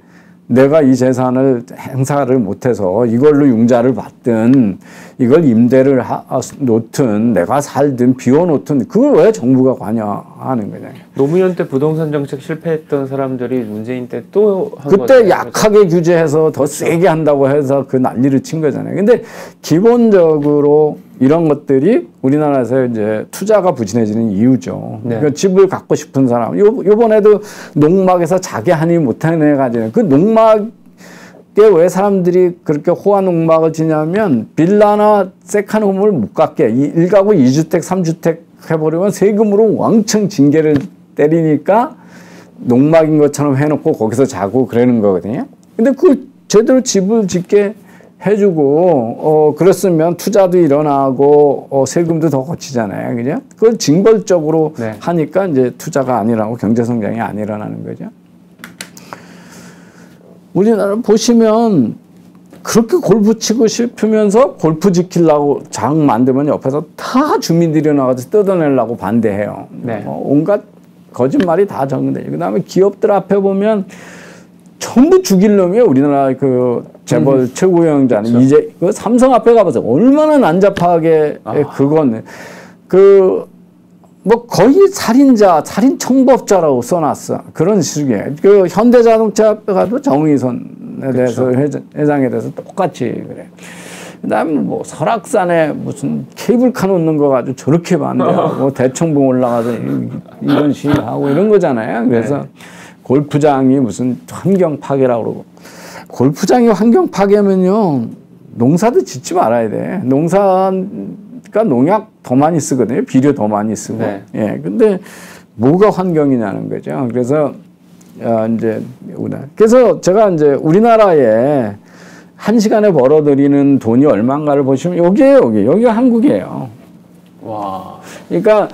내가 이 재산을 행사를 못해서 이걸로 융자를 받든 이걸 임대를 놓든 내가 살든 비워놓든 그걸 왜 정부가 관여하는 거냐. 노무현 때 부동산 정책 실패했던 사람들이 문재인 때 또 한 그때 거잖아요. 약하게 규제해서 더 세게 한다고 해서 그 난리를 친 거잖아요. 근데 기본적으로 이런 것들이 우리나라에서 이제 투자가 부진해지는 이유죠. 네. 그러니까 집을 갖고 싶은 사람. 요번에도 농막에서 자기 한이 못하는 가지고 그 농막에 왜 사람들이 그렇게 호화 농막을 지냐면 빌라나 세컨홈을 못 갖게 1가구 2주택, 3주택 해버리면 세금으로 왕창 징계를 때리니까 농막인 것처럼 해놓고 거기서 자고 그러는 거거든요. 근데 그 제대로 집을 짓게 해주고 그랬으면 투자도 일어나고 세금도 더 거치잖아요, 그죠? 그걸 징벌적으로 네. 하니까 이제 투자가 아니라고 경제 성장이 안 일어나는 거죠. 우리나라 보시면 그렇게 골프 치고 싶으면서 골프 지키려고 장 만들면 옆에서 다 주민들이 나가서 뜯어내려고 반대해요. 네. 온갖 거짓말이 다 정리돼요. 그다음에 기업들 앞에 보면 전부 죽일 놈이에요. 우리나라 그 재벌 최고위원장은 그렇죠. 이제 그 삼성 앞에 가봐서 얼마나 난잡하게 그건 뭐 거의 살인자, 살인 청법자라고 써놨어. 그런 식이에요. 그 현대자동차 앞에 가도 정의선에 대해서 회장에 대해서 똑같이 그래. 그다음에 뭐 설악산에 무슨 케이블카 놓는 거 가지고 저렇게 반대하고 뭐 대청봉 올라가서 이런 시위하고 이런 거잖아요. 그래서 네. 골프장이 무슨 환경 파괴라고 그러고 골프장이 환경 파괴면요 농사도 짓지 말아야 돼. 농사가 농약 더 많이 쓰거든요. 비료 더 많이 쓰고. 네. 예. 근데 뭐가 환경이냐는 거죠. 그래서 그래서 제가 이제 우리나라에 한 시간에 벌어들이는 돈이 얼마인가를 보시면 여기가 한국이에요. 와. 그러니까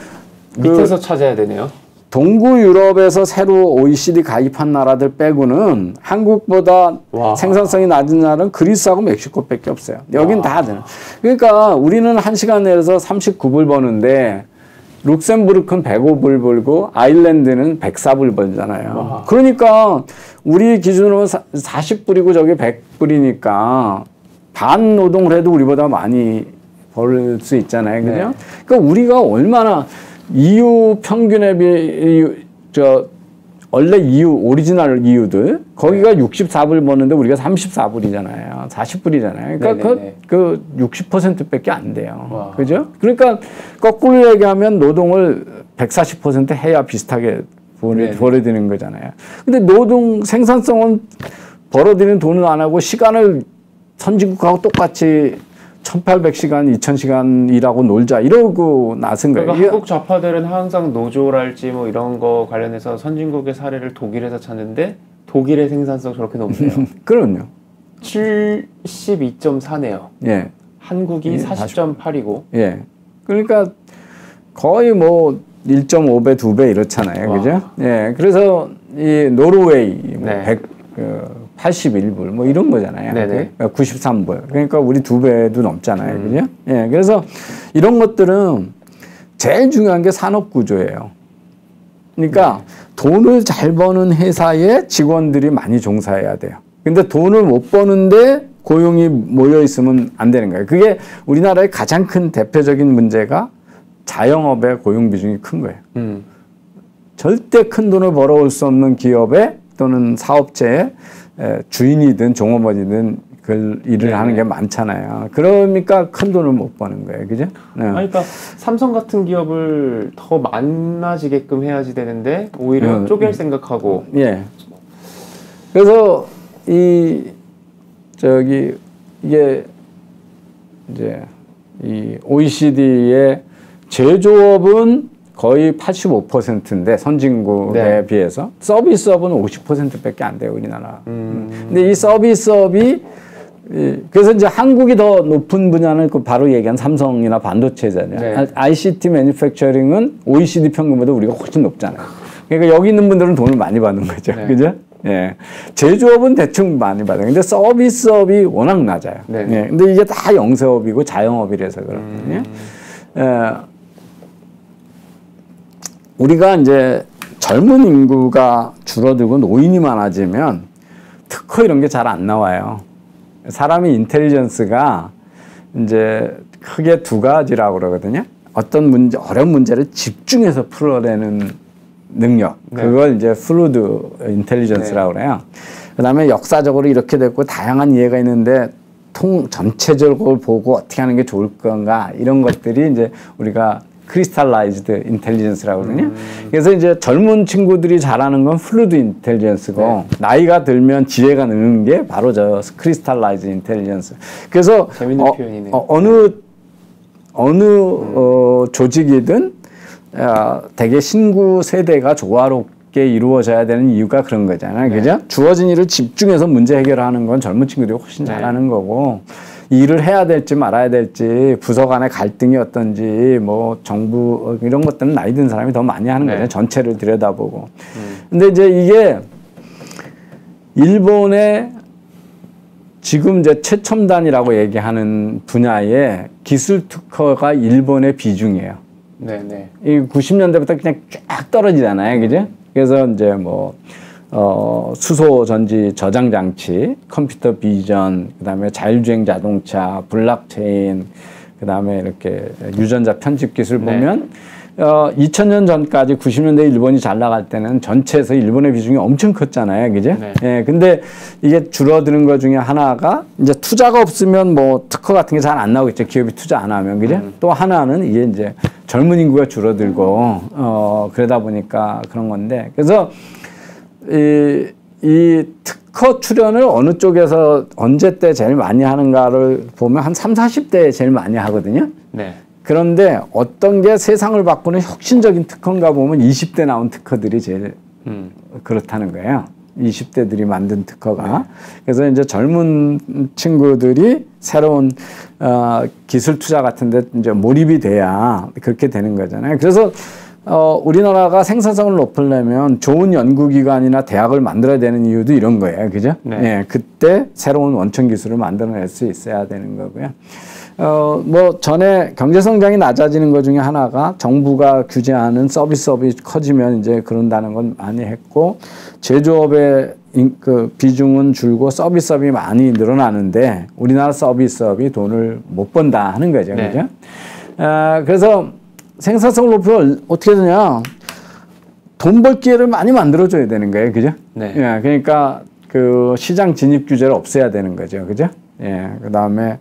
밑에서 찾아야 되네요. 동구 유럽에서 새로 OECD 가입한 나라들 빼고는 한국보다 와. 생산성이 낮은 나라는 그리스하고 멕시코밖에 없어요. 여긴 다 하잖아요. 그러니까 우리는 한 시간 내에서 39불 버는데 룩셈부르크는 105불 벌고 아일랜드는 104불 벌잖아요. 와. 그러니까 우리 기준으로 40불이고 저기 100불이니까 반 노동을 해도 우리보다 많이 벌 수 있잖아요. 그죠? 네. 그러니까 우리가 얼마나 EU 평균에 비해 원래 EU 오리지널 EU들 거기가 64불 버는데 우리가 34불이잖아요. 40불이잖아요. 그러니까 그 60%밖에 안 돼요. 와. 그죠? 그러니까 거꾸로 얘기하면 노동을 140% 해야 비슷하게 벌어들이는 거잖아요. 근데 노동 생산성은 벌어들이는 돈은 안 하고 시간을 선진국하고 똑같이 1800시간, 2000시간 일하고 놀자 이러고 나선 거예요. 그러니까 한국 좌파들은 항상 노조랄지 뭐 이런 거 관련해서 선진국의 사례를 독일에서 찾는데 독일의 생산성 저렇게 높네요. 그럼요. 72.4네요. 예. 한국이 40.8이고. 예. 그러니까 거의 뭐 1.5배, 2배 이렇잖아요. 와. 그죠? 예. 그래서 이 노르웨이 뭐 네. 81불 뭐 이런 거잖아요. 네네. 93불. 그러니까 우리 2배도 넘잖아요. 그죠? 예. 그래서 이런 것들은 제일 중요한 게 산업 구조예요. 그러니까 돈을 잘 버는 회사에 직원들이 많이 종사해야 돼요. 근데 돈을 못 버는데 고용이 모여 있으면 안 되는 거예요. 그게 우리나라의 가장 큰 대표적인 문제가 자영업의 고용 비중이 큰 거예요. 절대 큰 돈을 벌어올 수 없는 기업에 또는 사업체에 주인이든 종업원이든 그 일을 네네. 하는 게 많잖아요. 그러니까 큰 돈을 못 버는 거예요. 그죠? 네. 그러니까 삼성 같은 기업을 더 많아지게끔 해야지 되는데 오히려 쪼갤 생각하고. 예. 그래서 이게 이제 이 OECD의 제조업은 거의 85%인데 선진국에 네. 비해서 서비스업은 50%밖에 안 돼요, 우리나라. 근데 이 서비스업이 그래서 이제 한국이 더 높은 분야는 그 바로 얘기한 삼성이나 반도체잖아요. 네. ICT 매니팩처링은 OECD 평균보다 우리가 훨씬 높잖아요. 그러니까 여기 있는 분들은 돈을 많이 받는 거죠. 네. 그죠? 예. 제조업은 대충 많이 받아요. 근데 서비스업이 워낙 낮아요. 네. 예. 근데 이게 다 영세업이고 자영업이라서 그렇거든요. 우리가 이제 젊은 인구가 줄어들고 노인이 많아지면 특허 이런 게 잘 안 나와요. 사람의 인텔리전스가 이제 크게 두 가지라고 그러거든요. 어떤 문제, 어려운 문제를 집중해서 풀어내는 능력. 네. 그걸 이제 플루이드 인텔리전스라고 그래요. 그다음에 역사적으로 이렇게 됐고 다양한 이해가 있는데 전체적으로 보고 어떻게 하는 게 좋을 건가 이런 것들이 이제 우리가 크리스탈라이즈드 인텔리전스라고 하거든요. 그래서 이제 젊은 친구들이 잘하는 건 플루이드 인텔리전스고 네. 나이가 들면 지혜가 느는 게 바로 저 크리스탈라이즈드 인텔리전스. 그래서 재밌는 표현이네요. 어느 조직이든 되게 신구 세대가 조화롭게 이루어져야 되는 이유가 그런 거잖아요. 네. 그죠? 주어진 일을 집중해서 문제 해결하는 건 젊은 친구들이 훨씬 네. 잘하는 거고 일을 해야 될지 말아야 될지 부서 간의 갈등이 어떤지 뭐 정부 이런 것들은 나이 든 사람이 더 많이 하는 네. 거죠. 전체를 들여다보고. 근데 이제 이게 일본의 지금 이제 최첨단이라고 얘기하는 분야의 기술 특허가 일본의 비중이에요. 네네. 이 90년대부터 그냥 쫙 떨어지잖아요. 그죠? 그래서 이제 뭐, 수소 전지 저장 장치, 컴퓨터 비전, 그 다음에 자율주행 자동차, 블록체인, 그 다음에 이렇게 유전자 편집 기술 보면, 2000년 전까지 90년대 일본이 잘 나갈 때는 전체에서 일본의 비중이 엄청 컸잖아요. 그죠? 네. 예, 근데 이게 줄어드는 것 중에 하나가 이제 투자가 없으면 뭐 특허 같은 게 잘 안 나오겠죠. 기업이 투자 안 하면. 그죠? 또 하나는 이게 이제 젊은 인구가 줄어들고, 그러다 보니까 그런 건데. 그래서 이 특허 출연을 어느 쪽에서 언제 때 제일 많이 하는가를 보면 한 3, 40대에 제일 많이 하거든요. 네. 그런데 어떤 게 세상을 바꾸는 혁신적인 특허인가 보면 20대 나온 특허들이 제일 그렇다는 거예요. 20대들이 만든 특허가. 네. 그래서 이제 젊은 친구들이 새로운 기술 투자 같은 데 이제 몰입이 돼야 그렇게 되는 거잖아요. 그래서 우리나라가 생산성을 높이려면 좋은 연구기관이나 대학을 만들어야 되는 이유도 이런 거예요. 그죠? 네. 예, 그때 새로운 원천 기술을 만들어낼 수 있어야 되는 거고요. 뭐 전에 경제 성장이 낮아지는 것 중에 하나가 정부가 규제하는 서비스업이 커지면 이제 그런다는 건 많이 했고 제조업의 그 비중은 줄고 서비스업이 많이 늘어나는데 우리나라 서비스업이 돈을 못 번다 하는 거죠. 네. 그죠? 그래서 생산성을 높여 어떻게 되냐? 돈 벌 기회를 많이 만들어줘야 되는 거예요. 그죠? 네. 예, 그러니까 그 시장 진입 규제를 없애야 되는 거죠. 그죠? 예, 그 다음에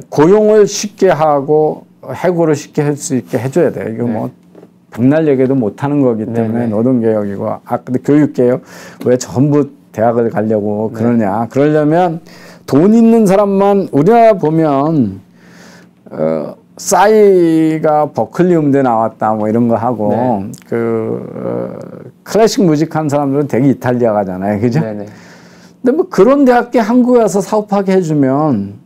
고용을 쉽게 하고 해고를 쉽게 할 수 있게 해줘야 돼요. 이거 뭐 백날 얘기도 못 하는 거기 때문에 노동개혁이고 근데 교육개혁 왜 전부 대학을 가려고 그러냐. 그러려면 돈 있는 사람만 우리나라 보면 싸이가 버클리 음대 나왔다 뭐 이런 거 하고 클래식 뮤직 한 사람들은 되게 이탈리아 가잖아요. 그죠? 네네. 근데 뭐 그런 대학교 한국에 와서 사업하게 해주면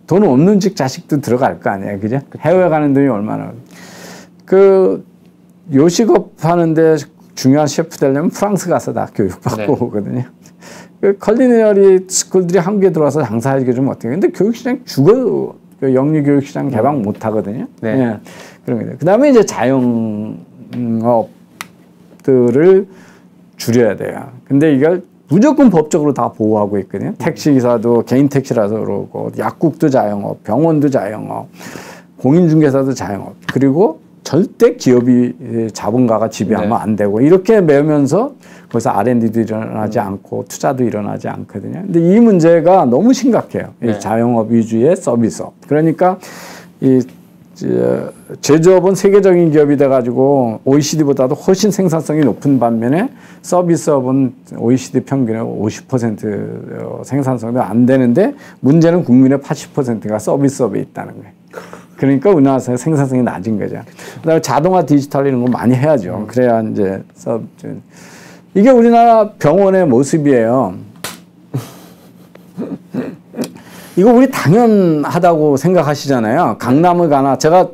돈 없는 집 자식도 들어갈 거 아니에요. 그죠? 해외 가는 돈이 얼마나. 그 요식업 하는데 중요한 셰프 되려면 프랑스 가서 다 교육받고 오거든요. 그 컬리너리 스쿨들이 한국에 들어와서 장사하기가 좀 어때요? 근데 교육시장 죽어요. 그 영리 교육시장 개방 못 하거든요. 네. 예, 그런 거죠. 그 다음에 이제 자영업들을 줄여야 돼요. 근데 이걸 무조건 법적으로 다 보호하고 있거든요. 택시기사도 개인 택시라서 그러고, 약국도 자영업, 병원도 자영업, 공인중개사도 자영업. 그리고 절대 기업이 자본가가 지배하면 안 되고, 이렇게 매면서 거기서 R&D도 일어나지 않고, 투자도 일어나지 않거든요. 근데 이 문제가 너무 심각해요. 이 자영업 위주의 서비스업. 그러니까 이 제조업은 세계적인 기업이 돼가지고 OECD보다도 훨씬 생산성이 높은 반면에 서비스업은 OECD 평균의 50% 생산성도 안 되는데 문제는 국민의 80%가 서비스업에 있다는 거예요. 그러니까 우리나라에서 생산성이 낮은 거죠. 그다음에 자동화 디지털 이런 거 많이 해야죠. 그래야 이제 이게 우리나라 병원의 모습이에요. 이거 우리 당연하다고 생각하시잖아요. 강남을 가나 제가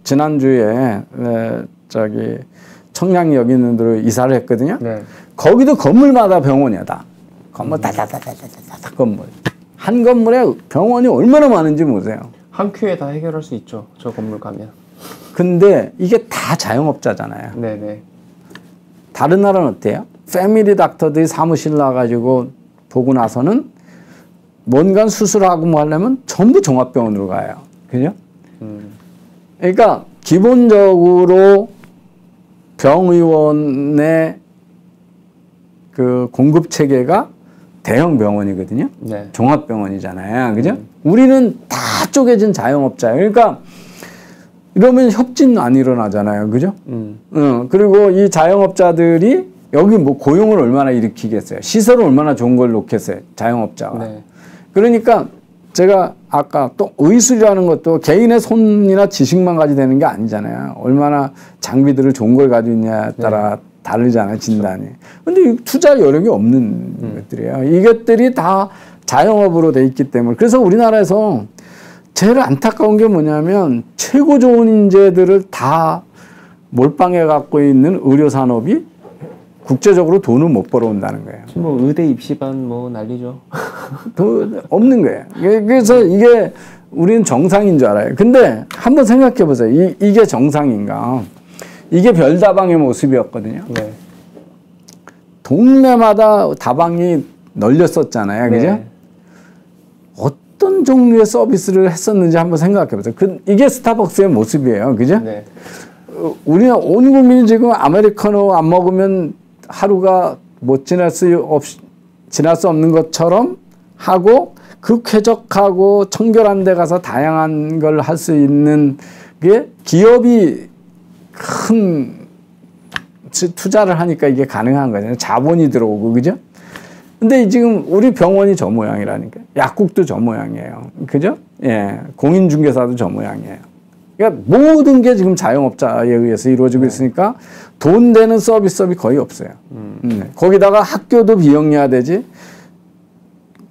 지난주에 저기 청량역 있는 데로 이사를 했거든요. 네. 거기도 건물마다 병원이야 다. 건물 다다다다다다 건물. 한 건물에 병원이 얼마나 많은지 보세요. 한 큐에 다 해결할 수 있죠. 저 건물 가면. 근데 이게 다 자영업자잖아요. 네네. 다른 나라는 어때요? 패밀리 닥터들이 사무실 나가지고 보고 나서는 뭔가 수술하고 뭐 하려면 전부 종합병원으로 가요. 그죠? 그러니까 기본적으로 병의원의 그 공급 체계가 대형 병원이거든요. 네. 종합병원이잖아요. 그죠? 우리는 다 쪼개진 자영업자예요. 그러니까 이러면 협진 안 일어나잖아요. 그죠? 그리고 이 자영업자들이 여기 뭐 고용을 얼마나 일으키겠어요. 시설을 얼마나 좋은 걸 놓겠어요. 자영업자가. 네. 그러니까 제가 아까 또 의술이라는 것도 개인의 손이나 지식만 가지고 되는 게 아니잖아요. 얼마나 장비들을 좋은 걸 가지고 있냐에 따라 다르잖아요. 진단이. 근데 투자 여력이 없는 것들이에요. 이것들이 다 자영업으로 돼 있기 때문에. 그래서 우리나라에서 제일 안타까운 게 뭐냐면 최고 좋은 인재들을 다 몰빵해 갖고 있는 의료 산업이 국제적으로 돈을 못 벌어온다는 거예요. 뭐 의대 입시반 뭐 난리죠. 돈 없는 거예요. 그래서 이게 우리는 정상인 줄 알아요. 근데 한번 생각해 보세요. 이게 정상인가? 이게 별다방의 모습이었거든요. 네. 동네마다 다방이 널렸었잖아요. 그죠? 네. 어떤 종류의 서비스를 했었는지 한번 생각해 보세요. 이게 스타벅스의 모습이에요. 그죠? 네. 우리는 온 국민이 지금 아메리카노 안 먹으면 하루가 못 지날 수 없는 것처럼 하고 그 쾌적하고 청결한 데 가서 다양한 걸 할 수 있는 게 기업이 큰 투자를 하니까 이게 가능한 거잖아요. 자본이 들어오고, 그죠? 근데 지금 우리 병원이 저 모양이라니까. 약국도 저 모양이에요. 그죠? 예. 공인중개사도 저 모양이에요. 그러니까 모든 게 지금 자영업자에 의해서 이루어지고 있으니까 돈 되는 서비스업이 거의 없어요. 거기다가 학교도 비영리화 되지.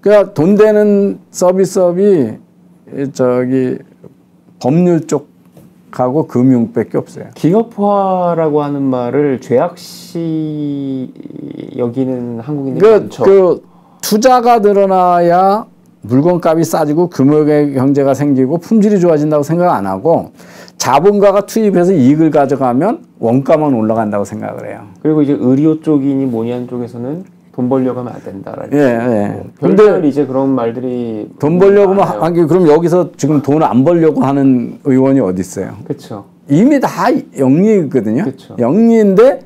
그러니까 돈 되는 서비스업이 저기 법률 쪽하고 금융밖에 없어요. 기업화라고 하는 말을 죄악시 여기는 한국인들이 그러니까 많죠. 그 투자가 늘어나야 물건값이 싸지고 금융의 경제가 생기고 품질이 좋아진다고 생각 안 하고 자본가가 투입해서 이익을 가져가면 원가만 올라간다고 생각을 해요. 그리고 이제 의료 쪽이니 뭐니 하는 쪽에서는 돈 벌려고 하면 안 된다라는. 예, 예. 별별 이제 그런 말들이 돈 벌려고 많아요. 하면 그럼 여기서 지금 돈을 안 벌려고 하는 의원이 어디 있어요? 그렇죠. 이미 다 영리거든요. 그쵸. 영리인데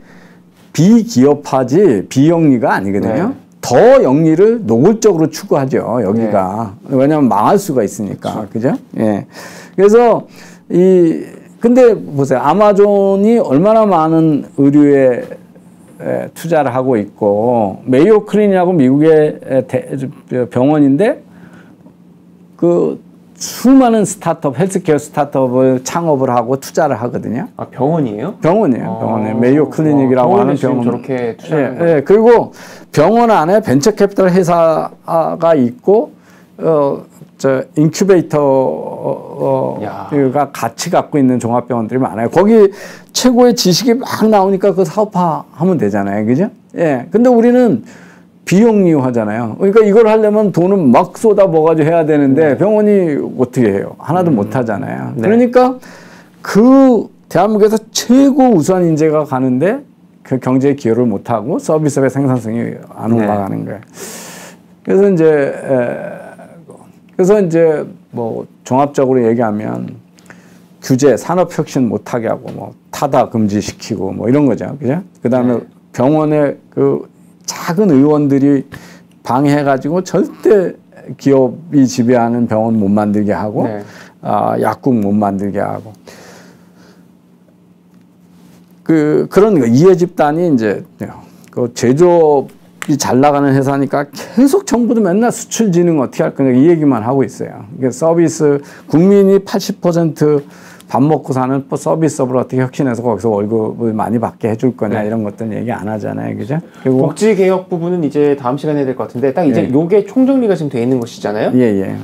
비기업화지 비영리가 아니거든요. 네. 더 영리를 노골적으로 추구하죠. 여기가. 왜냐하면 망할 수가 있으니까. 그죠? 예. 그래서 근데 보세요. 아마존이 얼마나 많은 의료에 투자를 하고 있고 메이오 클리닉하고 미국의 병원인데 그 수많은 스타트업, 헬스케어 스타트업을 창업을 하고 투자를 하거든요. 아, 병원이에요? 병원이에요. 병원에 메이오 클리닉이라고 하는 병원. 저렇게 투자하는 예, 예. 그리고 병원 안에 벤처 캐피털 회사가 있고 저 인큐베이터가 같이 갖고 있는 종합병원들이 많아요. 거기 최고의 지식이 막 나오니까 그 사업화하면 되잖아요. 그죠? 예. 근데 우리는 비영리화잖아요. 그러니까 이걸 하려면 돈을 막 쏟아부어가지고 해야 되는데 병원이 어떻게 해요? 하나도 못 하잖아요. 네. 그러니까 그 대한민국에서 최고 우수한 인재가 가는데 그 경제에 기여를 못 하고 서비스업의 생산성이 안 올라가는 거예요. 그래서 이제 뭐 종합적으로 얘기하면 규제, 산업혁신 못하게 하고 뭐 타다 금지시키고 뭐 이런 거죠. 그죠? 그 다음에 병원의 그 작은 의원들이 방해해가지고 절대 기업이 지배하는 병원 못 만들게 하고 약국 못 만들게 하고 그런 이해 집단이 이제 그 제조업이 잘 나가는 회사니까 계속 정부도 맨날 수출 진흥 어떻게 할 거냐 이 얘기만 하고 있어요. 이게 서비스 국민이 80% 밥 먹고 사는 서비스업을 어떻게 혁신해서 거기서 월급을 많이 받게 해줄 거냐 이런 것들은 얘기 안 하잖아요. 그죠? 그리고 복지 개혁 부분은 이제 다음 시간에 해야 될 것 같은데 딱 이제 요게 총정리가 지금 돼 있는 것이잖아요. 예, 예.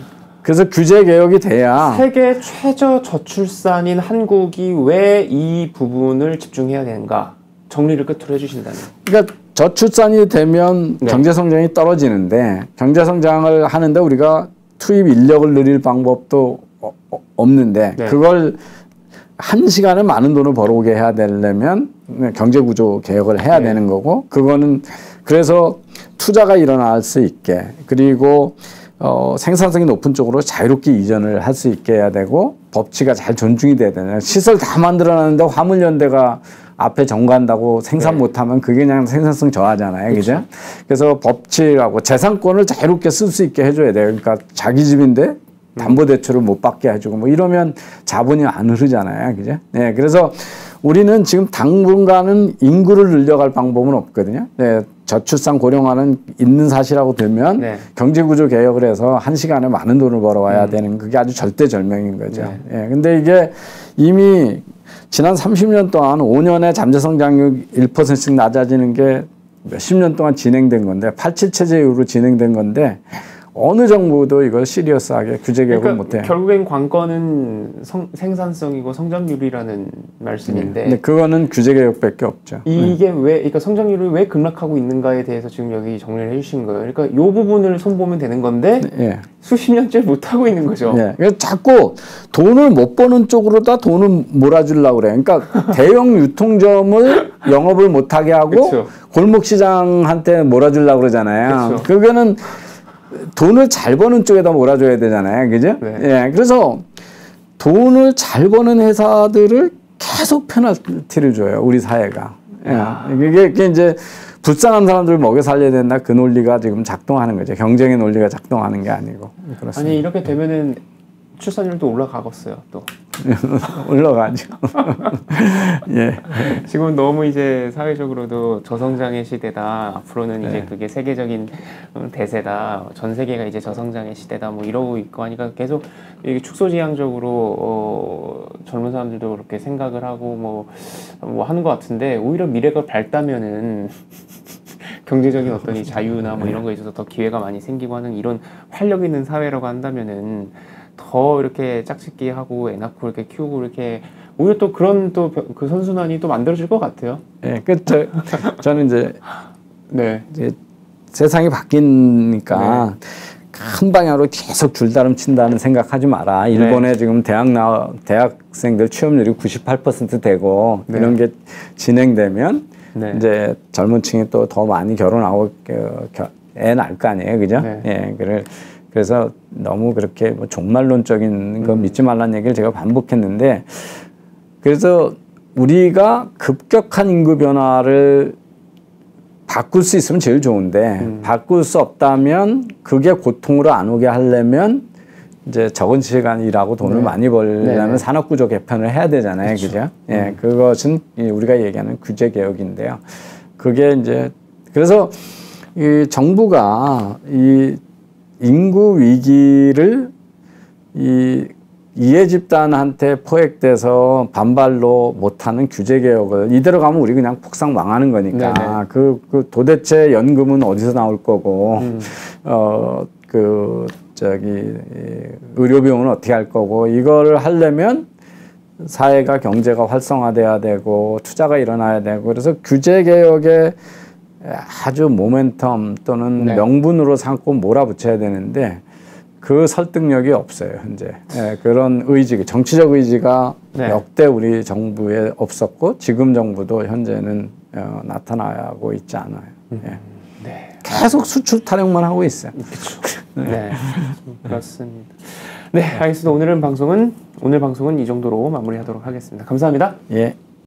그래서 규제 개혁이 돼야 세계 최저 저출산인 한국이 왜 이 부분을 집중해야 되는가 정리를 끝으로 해주신다면. 그러니까 저출산이 되면 경제 성장이 떨어지는데 경제 성장을 하는데 우리가 투입 인력을 늘릴 방법도 없는데 그걸 한 시간에 많은 돈을 벌어오게 해야 되려면 경제 구조 개혁을 해야 되는 거고 그거는 그래서 투자가 일어날 수 있게 그리고 생산성이 높은 쪽으로 자유롭게 이전을 할 수 있게 해야 되고 법치가 잘 존중이 돼야 되냐. 시설 다 만들어놨는데 화물연대가 앞에 정관다고 생산 네. 못하면 그게 그냥 생산성 저하잖아요. 그죠? 그래서 법치라고 재산권을 자유롭게 쓸 수 있게 해줘야 돼요. 그러니까 자기 집인데 담보대출을 못 받게 해주고 뭐 이러면 자본이 안 흐르잖아요. 그죠? 네. 그래서 우리는 지금 당분간은 인구를 늘려갈 방법은 없거든요. 네. 저출산 고령화는 있는 사실하고 되면 네. 경제구조 개혁을 해서 한 시간에 많은 돈을 벌어와야 되는 그게 아주 절대절명인 거죠. 네. 예. 근데 이게 이미 지난 30년 동안 5년에 잠재성장률 1%씩 낮아지는 게 몇십 년 동안 진행된 건데 87 체제 이후로 진행된 건데 어느 정부도 이걸 시리어스하게 규제 개혁을 그러니까 못해요. 결국엔 관건은 생산성이고 성장률이라는 말씀인데 근데 그거는 규제 개혁밖에 없죠. 이게 왜, 그러니까 성장률이 왜 급락하고 있는가에 대해서 지금 여기 정리를 해주신 거예요. 그러니까 이 부분을 손보면 되는 건데 예. 수십 년째 못 하고 있는 거죠. 예. 그래서 자꾸 돈을 못 버는 쪽으로다 돈을 몰아주려고 그래. 그러니까 대형 유통점을 영업을 못하게 하고 그쵸. 골목 시장한테 몰아주려고 그러잖아요. 그쵸. 그거는 돈을 잘 버는 쪽에다 몰아줘야 되잖아요. 그죠? 네. 예. 그래서 돈을 잘 버는 회사들을 계속 페널티를 줘요. 우리 사회가. 예. 이게 이제 불쌍한 사람들을 먹여 살려야 된다. 그 논리가 지금 작동하는 거죠. 경쟁의 논리가 작동하는 게 아니고. 그렇습니다. 아니 이렇게 되면은 출산율도 올라가겠어요. 또 올라가죠. 예. 지금 너무 이제 사회적으로도 저성장의 시대다. 앞으로는 네. 이제 그게 세계적인 대세다. 전 세계가 이제 저성장의 시대다. 뭐 이러고 있고 하니까 계속 이게 축소지향적으로 젊은 사람들도 그렇게 생각을 하고 뭐 하는 것 같은데 오히려 미래가 밝다면은 경제적인 어떤 이 자유나 뭐 이런 거에 있어서 더 기회가 많이 생기고 하는 이런 활력 있는 사회라고 한다면은 더 이렇게 짝짓기 하고 애 낳고 이렇게 키우고 이렇게 오히려 또 그런 또 그 선순환이 또 만들어질 것 같아요. 예. 저는 네. 이제 세상이 바뀌니까 큰 방향으로 계속 줄다름 친다는 생각하지 마라. 일본에 지금 대학생들 취업률이 98% 되고 네. 이런 게 진행되면 네. 이제 젊은 층이 또 더 많이 결혼하고 애 낳을 거 아니에요. 그죠? 네. 예. 그래서 너무 그렇게 뭐 종말론적인 거 믿지 말라는 얘기를 제가 반복했는데 그래서 우리가 급격한 인구 변화를 바꿀 수 있으면 제일 좋은데 바꿀 수 없다면 그게 고통으로 안 오게 하려면 이제 적은 시간 일하고 돈을 많이 벌려면 네. 산업구조 개편을 해야 되잖아요. 그죠? 예, 그것은 우리가 얘기하는 규제 개혁인데요. 그게 이제 그래서 이 정부가 이 인구 위기를 이 이해 집단한테 포획돼서 반발로 못하는 규제 개혁을 이대로 가면 우리 그냥 폭삭 망하는 거니까 그 도대체 연금은 어디서 나올 거고 의료 비용은 어떻게 할 거고 이거를 하려면 사회가 경제가 활성화돼야 되고 투자가 일어나야 되고 그래서 규제 개혁에 아주 모멘텀 또는 명분으로 삼고 몰아붙여야 되는데 그 설득력이 없어요 현재. 예, 그런 의지, 정치적 의지가 역대 우리 정부에 없었고 지금 정부도 현재는 나타나고 있지 않아요. 예. 계속 수출 타령만 하고 있어요. 그렇죠. 네, 그렇습니다. 네, 알겠습니다. 오늘 방송은 이 정도로 마무리하도록 하겠습니다. 감사합니다. 예.